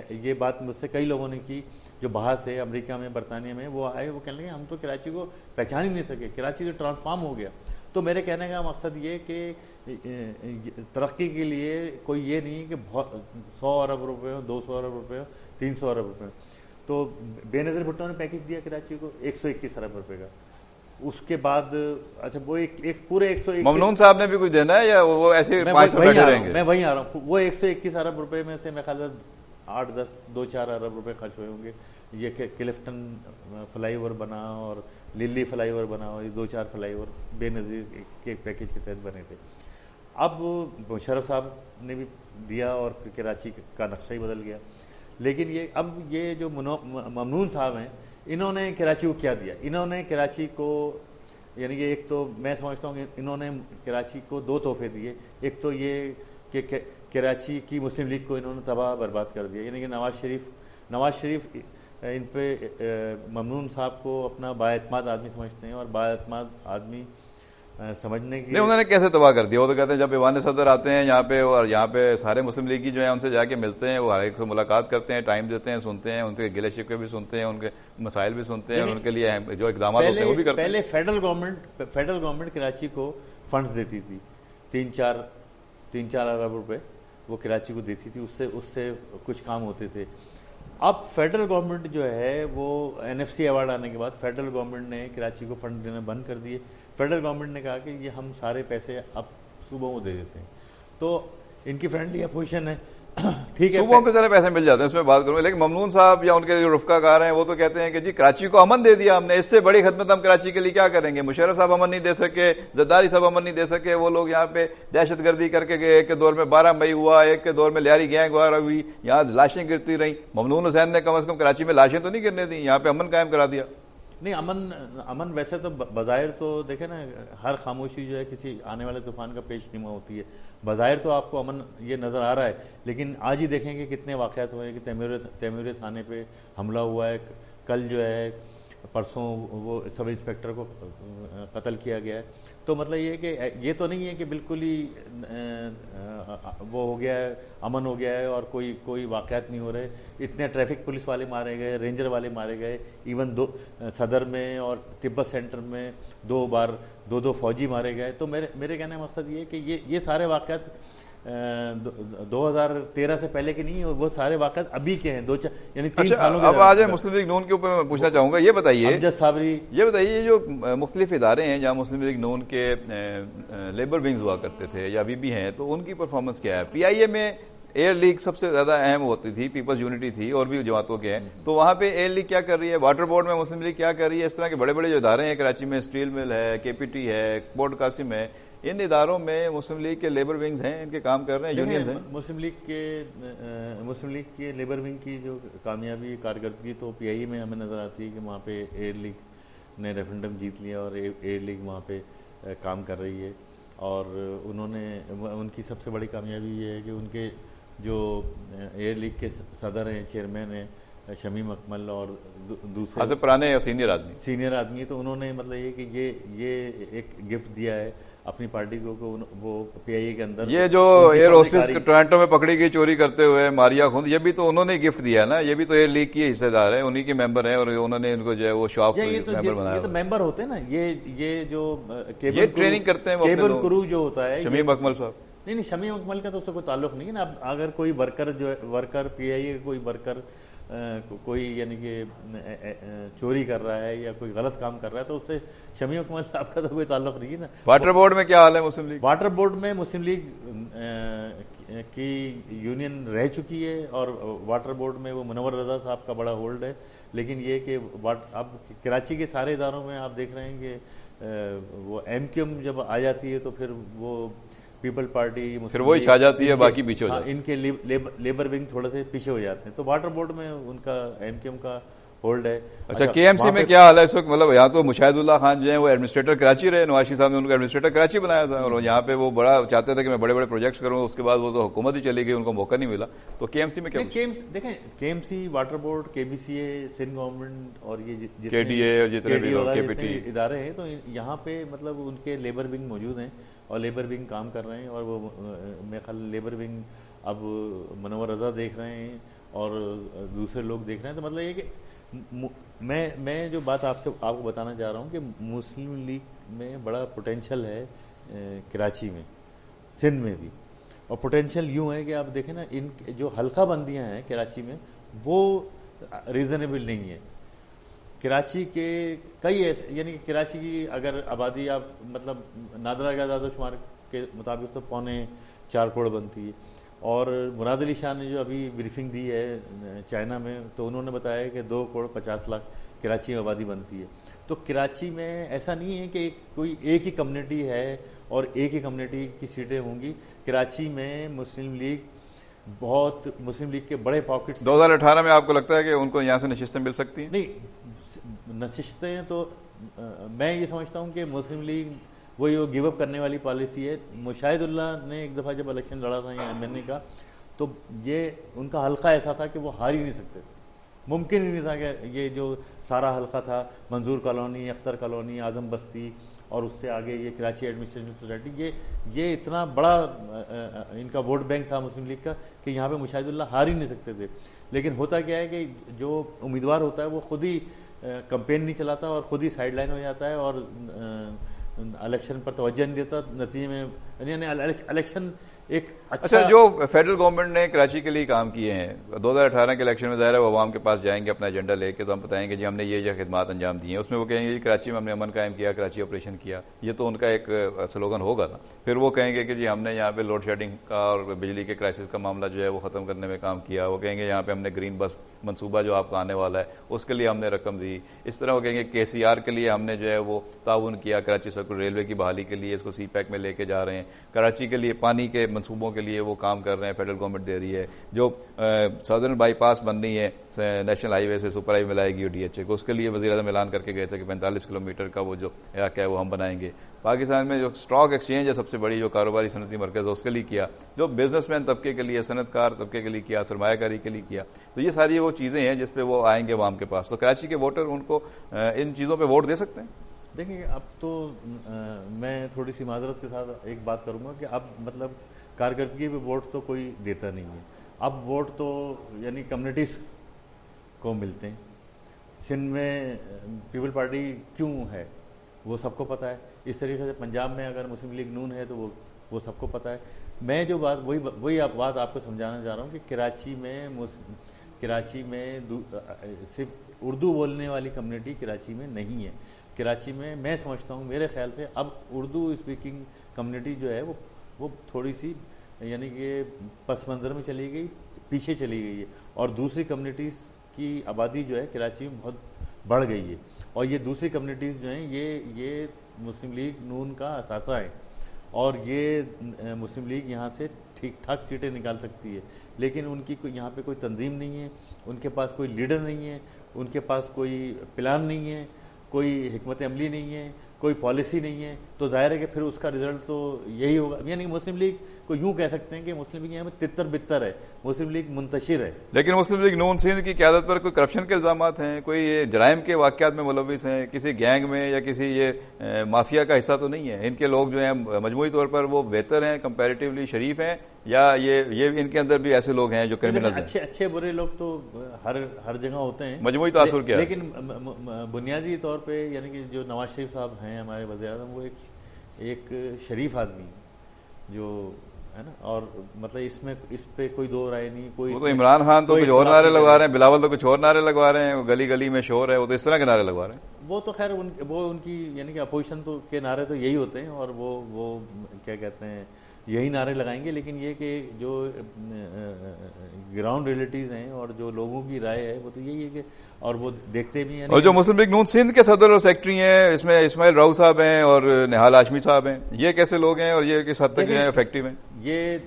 یہ بات مجھ سے کئی لوگوں نے کی جو باہر سے, امریکہ میں, برطانیہ میں, وہ آئے, وہ کہنے لگے ہم تو کراچی کو پہچان ہی نہیں سکے, کراچی تو ٹرانسفارم ہو گیا. تو میرے کہنے کا مقصد یہ کہ ترقی کے لیے کوئی یہ نہیں کہ 100 ارب روپے ہو, 200 ارب روپے ہو, 300 ارب روپے ہو. تو بے نظیر بھٹو نے پیکج دیا کراچی کو 121 ارب روپے کا. اس کے بعد اچھا وہ ایک پورے 121, ممنون صاحب نے بھی کچھ دینا ہے یا وہ ایسے 500 بیٹھے رہیں گے؟ میں وہیں آ رہا ہوں. وہ 121 ارب روپے میں سے میں خیال 2-4 ارب روپے خرچ ہوئے ہوں گے. یہ کلفٹن فلائی اوور بنا اور للی فلائی اوور بنا اور یہ 2-4 فلائی اوور بے نظیر کے پیکیج کے تحت بنے تھے. اب مشرف صاحب نے بھی دیا اور پھر کراچی کا نقشہ ہی بدل گیا. لیکن یہ جو ممنون صاحب ہیں, انہوں نے کراچی کو کیا دیا؟ انہوں نے کراچی کو یعنی کہ ایک تو میں سمجھتا ہوں کہ انہوں نے کراچی کو 2 تحفے دیے. ایک تو یہ کہ کراچی کی مسلم لیگ کو انہوں نے تباہ برباد کر دیا. یعنی کہ نواز شریف ان پہ ممنون صاحب کو اپنا بااعتماد آدمی سمجھتے ہیں, اور بااعتماد آدمی سمجھنے کی انہوں نے کیسے تباہ کر دیا؟ وہ تو کہتے ہیں جب ایوان صدر آتے ہیں یہاں پہ, اور یہاں پہ سارے مسلم لیگی جو ہیں ان سے جا کے ملتے ہیں, وہ ہر ایک سے ملاقات کرتے ہیں, ٹائم دیتے ہیں, سنتے ہیں, ان کے گلے شکوے بھی سنتے ہیں, ان کے مسائل بھی سنتے ہیں, اور ان کے لیے جو اقدامات ہوتے ہیں وہ بھی کرتے ہیں. پہلے فیڈرل گورنمنٹ کراچی کو فنڈز دیتی تھی, 3-4 ارب روپے وہ کراچی کو دیتی تھی, اس سے کچھ کام ہوتے تھے. اب فیڈرل گورنمنٹ جو ہے وہ NFC ایوارڈ آنے کے بعد فیڈرل گورنمنٹ نے کراچی کو فنڈ دینا بند کر دیے. فیڈرل گورنمنٹ نے کہا کہ یہ ہم سارے پیسے اب صوبوں کو دے دیتے ہیں. تو ان کی فرینڈلی اپوزیشن ہے, ٹھیک ہے, صوبوں کو سارے پیسے مل جاتے ہیں, اس میں بات کروں. لیکن ممنون صاحب یا ان کے جو رفقا کار ہیں وہ تو کہتے ہیں کہ جی کراچی کو امن دے دیا ہم نے, اس سے بڑی خدمت ہم کراچی کے لیے کیا کریں گے؟ مشرف صاحب امن نہیں دے سکے, زرداری صاحب امن نہیں دے سکے, وہ لوگ یہاں پہ دہشت گردی کر کے گئے. ایک کے دور میں 12 مئی ہوا, ایک کے دور میں لیاری گینگ وغیرہ ہوئی, یہاں لاشیں گرتی رہیں. ممنون حسین نے کم از کم کراچی میں لاشیں تو نہیں گرنے دیں, یہاں پہ امن قائم کرا دیا. نہیں, امن ویسے تو بظاہر تو دیکھیں نا, ہر خاموشی جو ہے کسی آنے والے طوفان کا پیش نما ہوتی ہے. بظاہر تو آپ کو امن یہ نظر آ رہا ہے, لیکن آج ہی دیکھیں کہ کتنے واقعات ہوئے ہیں کہ تیموری تھانے پہ حملہ ہوا ہے, کل جو ہے پرسوں وہ سب انسپیکٹر کو قتل کیا گیا ہے. تو مطلب یہ ہے کہ یہ تو نہیں ہے کہ بالکل ہی وہ ہو گیا ہے, امن ہو گیا ہے اور کوئی واقعات نہیں ہو رہے. اتنے ٹریفک پولیس والے مارے گئے, رینجر والے مارے گئے, ایون صدر میں اور تبت سینٹر میں 2 فوجی مارے گئے. تو میرے کہنے کا مقصد یہ ہے کہ یہ سارے واقعات 2013 سے پہلے کے نہیں, وہ سارے واقعات ابھی کے ہیں, یعنی 3 سالوں کے. اب آج مسلم لیگ نون کے اوپر میں پوچھنا چاہوں گا, یہ بتائیے امجد صابری, یہ بتائیے جو مختلف ادارے ہیں جہاں مسلم لیگ نون کے لیبر ونگز ہوا کرتے تھے یا ابھی بھی ہیں, تو ان کی پرفارمنس کیا ہے؟ PIA میں ایئر لیگ سب سے زیادہ اہم ہوتی تھی, پیپلز یونٹی تھی, اور بھی جماعتوں کے ہیں, تو وہاں پہ ایئر لیگ کیا کر رہی ہے؟ واٹر بورڈ میں مسلم لیگ کیا کر رہی ہے؟ اس طرح کے بڑے بڑے جو ادارے ہیں کراچی میں, اسٹیل مل ہے, KPT ہے, پورٹ قاسم ہے, ان اداروں میں مسلم لیگ کے لیبر ونگز ہیں, ان کے کام کر رہے ہیں, یونینز ہیں. مسلم لیگ کے لیبر ونگ کی جو کامیابی کارکردگی تو PIA میں ہمیں نظر آتی ہے کہ وہاں پہ ایئر لیگ نے ریفرنڈم جیت لیا اور ایئر لیگ وہاں پہ کام کر رہی ہے. اور ان کی سب سے بڑی کامیابی یہ ہے کہ ان کے جو ایئر لیگ کے صدر ہیں, چیئرمین ہیں شمیم اکمل, اور دوسرے پرانے سینئر آدمی, تو انہوں نے مطلب یہ کہ یہ ایک گفٹ دیا ہے اپنی پارٹی کو کہ وہ PIA کے اندر یہ جو ایئر ہوسٹس ٹورنٹو میں پکڑی گئی چوری کرتے ہوئے ماریا خود, یہ بھی تو انہوں نے گفٹ دیا ہے نا, یہ بھی تو ایئر لیگ کی حصے دار ہے, انہی کے ممبر ہیں, اور انہوں نے ان کو جو ہے وہ شاپ ممبر بنایا. یہ تو ممبر ہوتے ہیں نا, یہ جو یہ ٹریننگ کرتے ہیں کیبل کرو جو ہوتا ہے. شمیم اکمل صاحب, نہیں, شمیم اکمل کا تو اس سے کوئی تعلق نہیں ہے نا. اب اگر کوئی ورکر PIA کوئی ورکر کوئی یعنی کہ چوری کر رہا ہے یا کوئی غلط کام کر رہا ہے تو اس سے شمیم اکمل صاحب کا تو کوئی تعلق نہیں ہے نا. واٹر بورڈ میں کیا حال ہے مسلم لیگ؟ واٹر بورڈ میں مسلم لیگ کی یونین رہ چکی ہے, اور واٹر بورڈ میں وہ منور رضا صاحب کا بڑا ہولڈ ہے. لیکن یہ کہ اب کراچی کے سارے اداروں میں آپ دیکھ رہے ہیں کہ وہ MQM جب آ جاتی ہے تو پھر وہ پیپل پارٹی پھر وہی چھا جاتی ہے, باقی پیچھے ہو جاتی ہے. ان کے لیبر ونگ تھوڑے سے پیچھے ہو جاتے ہیں. تو واٹر بورڈ میں ان کا MQM کا ہولڈ ہے. اچھا, KMC میں کیا حال ہے اس وقت؟ مطلب یہاں تو مشاہد اللہ خان جو ہیں وہ ایڈمنسٹریٹر کراچی رہے, نواز شریف صاحب نے ان کو ایڈمنسٹریٹر کراچی بنایا تھا, اور یہاں پہ وہ بڑا چاہتے تھے کہ میں بڑے بڑے پروجیکٹس کروں. اس کے بعد وہ تو حکومت ہی چلی گئی, ان کو موقع نہیں ملا. تو KMC میں کیا دیکھیں, KMC, water board, KBCA, Sindh government اور یہ KDA اور جتنے بھی KPT ادارے ہیں, تو یہاں پہ مطلب ان کے لیبر ونگ موجود ہیں اور لیبر ونگ کام کر رہے ہیں. اور وہ میرے خیال لیبر ونگ اب منور رضا دیکھ رہے ہیں اور دوسرے لوگ دیکھ رہے ہیں. تو مطلب یہ کہ میں جو بات آپ کو بتانا چاہ رہا ہوں کہ مسلم لیگ میں بڑا پوٹینشیل ہے کراچی میں, سندھ میں بھی. اور پوٹینشیل یوں ہے کہ آپ دیکھیں نا, ان جو حلقہ بندیاں ہیں کراچی میں وہ ریزنیبل نہیں ہے. کراچی کے کئی ایسے, یعنی کہ کراچی کی اگر آبادی آپ مطلب نادرہ کا اعداد و شمار کے مطابق تو 4.25 کروڑ بنتی ہے, اور مراد علی شاہ نے جو ابھی بریفنگ دی ہے چائنا میں، تو انہوں نے بتایا کہ 2,50,00,000 کراچی میں آبادی بنتی ہے. تو کراچی میں ایسا نہیں ہے کہ کوئی ایک ہی کمیونٹی ہے اور ایک ہی کمیونٹی کی سیٹیں ہوں گی. کراچی میں مسلم لیگ کے بڑے پاکٹس. 2018 میں آپ کو لگتا ہے کہ ان کو یہاں سے نشستیں مل سکتی ہیں؟ نہیں، نشستیں تو میں یہ سمجھتا ہوں کہ مسلم لیگ وہی وہ گیو اپ کرنے والی پالیسی ہے. مشاہد اللہ نے ایک دفعہ جب الیکشن لڑا تھا ایم این اے کا، تو یہ ان کا حلقہ ایسا تھا کہ وہ ہار ہی نہیں سکتے تھے. ممکن ہی نہیں تھا کہ یہ جو سارا حلقہ تھا، منظور کالونی، اختر کالونی، اعظم بستی اور اس سے آگے یہ کراچی ایڈمنسٹریشن سوسائٹی، یہ اتنا بڑا ان کا ووٹ بینک تھا مسلم لیگ کا کہ یہاں پہ مشاہد اللہ ہار ہی نہیں سکتے تھے. لیکن ہوتا کیا ہے کہ جو امیدوار ہوتا ہے وہ خود ہی کمپین نہیں چلاتا اور خود ہی سائڈ لائن ہو جاتا ہے اور الیکشن پر توجہ نہیں دیتا. نتیجے میں یعنی الیکشن ایک اچھا جو فیڈرل گورنمنٹ نے کراچی کے لیے کام کیے ہیں 2018 کے الیکشن میں، ظاہر ہے وہ عوام کے پاس جائیں گے اپنا ایجنڈا لے کے، تو ہم بتائیں گے جی ہم نے یہ خدمات انجام دی ہیں. اس میں وہ کہیں گے جی کراچی میں ہم نے امن قائم کیا، کراچی آپریشن کیا، یہ تو ان کا ایک سلوگن ہوگا نا. پھر وہ کہیں گے کہ جی ہم نے یہاں پہ لوڈ شیڈنگ کا اور بجلی کے کرائسس کا معاملہ جو ہے وہ ختم کرنے میں کام کیا. وہ کہیں گے یہاں پہ ہم نے گرین بس منصوبہ جو آپ کا آنے والا ہے اس کے لیے ہم نے رقم دی. اس طرح وہ کہیں گے کے سی آر کے لیے ہم نے جو ہے وہ تعاون کیا، کراچی سرکل ریلوے کی بحالی کے لیے اس کو سی پیک میں لے کے جا رہے ہیں. کراچی کے لیے پانی کے منصوبوں کے لیے وہ کام کر رہے ہیں، فیڈرل گورنمنٹ دے رہی ہے. جو سدرن بائی پاس بن رہی ہے نیشنل ہائی وے سے سپر ہائی وے ملائے گی ڈی ایچ اے کو، اس کے لیے وزیر اعظم اعلان کر کے گئے تھے کہ 45 کلومیٹر کا وہ جو علاقہ ہے وہ ہم بنائیں گے. پاکستان میں جو اسٹاک ایکسچینج ہے سب سے بڑی جو کاروباری صنعتی مرکز ہے اس کے لیے کیا، جو بزنس مین طبقے کے لیے، صنعت کار طبقے کے لیے کیا، سرمایہ کاری کے لیے کیا. تو یہ ساری وہ چیزیں ہیں جس پہ وہ آئیں گے عوام کے پاس. تو کراچی کے ووٹر ان کو ان چیزوں پہ ووٹ دے سکتے ہیں. دیکھیں اب تو میں تھوڑی سی معذرت کے ساتھ ایک بات کروں گا کہ اب مطلب کارکردگی پہ ووٹ تو کوئی دیتا نہیں ہے. اب ووٹ تو یعنی کمیونٹیز کو ملتے ہیں. سندھ میں پیپل پارٹی کیوں ہے وہ سب کو پتہ ہے. اس طریقے سے پنجاب میں اگر مسلم لیگ نون ہے تو وہ سب کو پتہ ہے. میں جو بات وہی بات آپ کو سمجھانا چاہ رہا ہوں کہ کراچی میں صرف اردو بولنے والی کمیونٹی کراچی میں نہیں ہے. کراچی میں سمجھتا ہوں میرے خیال سے اب اردو اسپیکنگ کمیونٹی جو ہے وہ تھوڑی سی یعنی کہ پس منظر میں چلی گئی، پیچھے چلی گئی ہے. اور دوسری کمیونٹیز کی آبادی جو ہے کراچی میں بہت بڑھ گئی ہے. اور یہ دوسری کمیونٹیز جو ہیں یہ مسلم لیگ نون کا اثاثہ ہیں اور یہ مسلم لیگ یہاں سے ٹھیک ٹھاک سیٹیں نکال سکتی ہے. لیکن ان کی یہاں پہ کوئی تنظیم نہیں ہے، ان کے پاس کوئی لیڈر نہیں ہے، ان کے پاس کوئی پلان نہیں ہے، کوئی حکمت عملی نہیں ہے، کوئی پالیسی نہیں ہے. تو ظاہر ہے کہ پھر اس کا رزلٹ تو یہی ہوگا. یعنی مسلم لیگ کو یوں کہہ سکتے ہیں کہ مسلم لیگ یہاں پہ تتر بتر ہے، مسلم لیگ منتشر ہے. لیکن مسلم لیگ نون سندھ کی قیادت پر کوئی کرپشن کے الزامات ہیں، کوئی جرائم کے واقعات میں ملوث ہیں، کسی گینگ میں یا کسی یہ مافیا کا حصہ تو نہیں ہے. ان کے لوگ جو ہیں مجموعی طور پر وہ بہتر ہیں، کمپیریٹیولی شریف ہیں، یا یہ ان کے اندر بھی ایسے لوگ ہیں جو کرمنلز ہیں؟ اچھے برے لوگ تو ہر جگہ ہوتے ہیں. مجموعی تاثر کیا ہے؟ لیکن بنیادی طور پہ یعنی کہ جو نواز شریف صاحب ہیں ہمارے وزیر اعظم، وہ ایک شریف آدمی جو ہے نا. اور مطلب اس پہ کوئی دو رائے نہیں. کوئی وہ تو عمران خان تو کچھ اور نعرے لگوا رہے ہیں، بلاول تو کچھ اور نعرے لگوا رہے ہیں، گلی گلی میں شور ہے، وہ تو اس طرح کے نعرے لگوا رہے ہیں. وہ تو خیر وہ ان کی یعنی کہ اپوزیشن تو کے نعرے تو یہی ہوتے ہیں اور وہ کیا کہتے ہیں یہی نعرے لگائیں گے. لیکن یہ کہ جو گراؤنڈ ریئلٹیز ہیں اور جو لوگوں کی رائے ہے وہ تو یہی ہے کہ اور وہ دیکھتے بھی ہیں. اور جو مسلم لیگ نون سندھ کے صدر اور سیکرٹری ہیں اس میں اسماعیل راؤ صاحب ہیں اور نہال ہاشمی صاحب ہیں، یہ کیسے لوگ ہیں اور یہ کس حد تک افیکٹو ہیں؟ یہ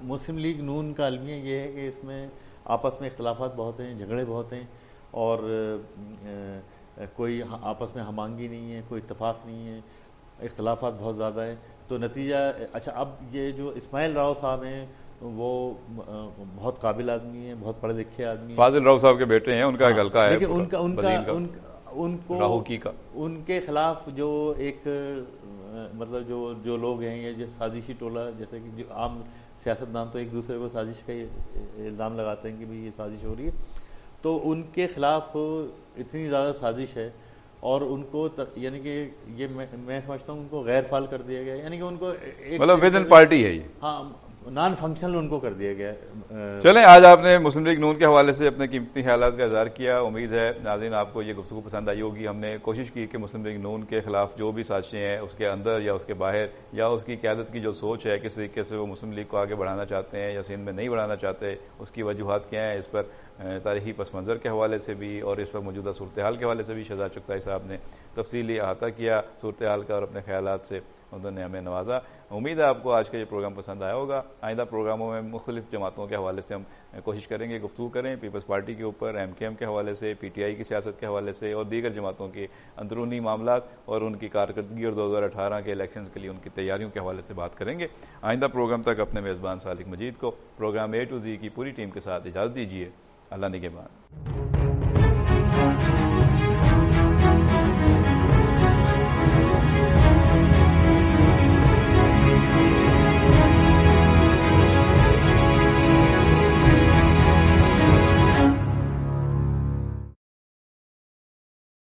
مسلم لیگ نون کا المیہ یہ ہے کہ اس میں آپس میں اختلافات بہت ہیں، جھگڑے بہت ہیں اور کوئی آپس میں ہم آہنگی نہیں ہے، کوئی اتفاق نہیں ہے، اختلافات بہت زیادہ ہیں. تو نتیجہ اچھا اب یہ جو اسماعیل راؤ صاحب ہیں وہ بہت قابل آدمی ہیں، بہت پڑھے لکھے آدمی ہیں. فاضل راؤ صاحب کے بیٹے ہیں، ان کا ایک حلقہ ہے. لیکن ان کے خلاف جو ایک مطلب جو لوگ ہیں یہ جو سازشی ٹولہ، جیسے کہ جو عام سیاستدان تو ایک دوسرے کو سازش کا الزام لگاتے ہیں کہ بھئی یہ سازش ہو رہی ہے، تو ان کے خلاف اتنی زیادہ سازش ہے اور ان کو یعنی کہ یہ میں سمجھتا ہوں ان کو غیر فعال کر دیا گیا. یعنی کہ ان کو مطلب ود ان پارٹی ہے یہ. ہاں نان فنکشنل ان کو کر دیا گیا. چلیں آج آپ نے مسلم لیگ نون کے حوالے سے اپنے قیمتی خیالات کا اظہار کیا. امید ہے ناظرین آپ کو یہ گفتگو پسند آئی ہوگی. ہم نے کوشش کی کہ مسلم لیگ نون کے خلاف جو بھی سازشیں ہیں اس کے اندر یا اس کے باہر یا اس کی قیادت کی جو سوچ ہے کس طریقے سے وہ مسلم لیگ کو آگے بڑھانا چاہتے ہیں یا سندھ میں نہیں بڑھانا چاہتے, اس کی وجوہات کیا ہیں, اس پر تاریخی پس منظر کے حوالے سے بھی اور اس وقت موجودہ صورتحال کے حوالے سے بھی شہزاد چغتائی صاحب نے تفصیلی احاطہ کیا صورتحال کا اور اپنے خیالات سے انہوں نے ہمیں نوازا. امید ہے آپ کو آج کا یہ پروگرام پسند آیا ہوگا. آئندہ پروگراموں میں مختلف جماعتوں کے حوالے سے ہم کوشش کریں گے گفتگو کریں, پیپلز پارٹی کے اوپر, ایم کے ایم کے حوالے سے, پی ٹی آئی کی سیاست کے حوالے سے اور دیگر جماعتوں کے اندرونی معاملات اور ان کی کارکردگی اور 2018 کے الیکشنز کے لیے ان کی تیاریوں کے حوالے سے بات کریں گے. آئندہ پروگرام تک اپنے میزبان صالح مجید کو پروگرام A to Z کی پوری ٹیم کے ساتھ اجازت دیجیے. اللہ نگہبان.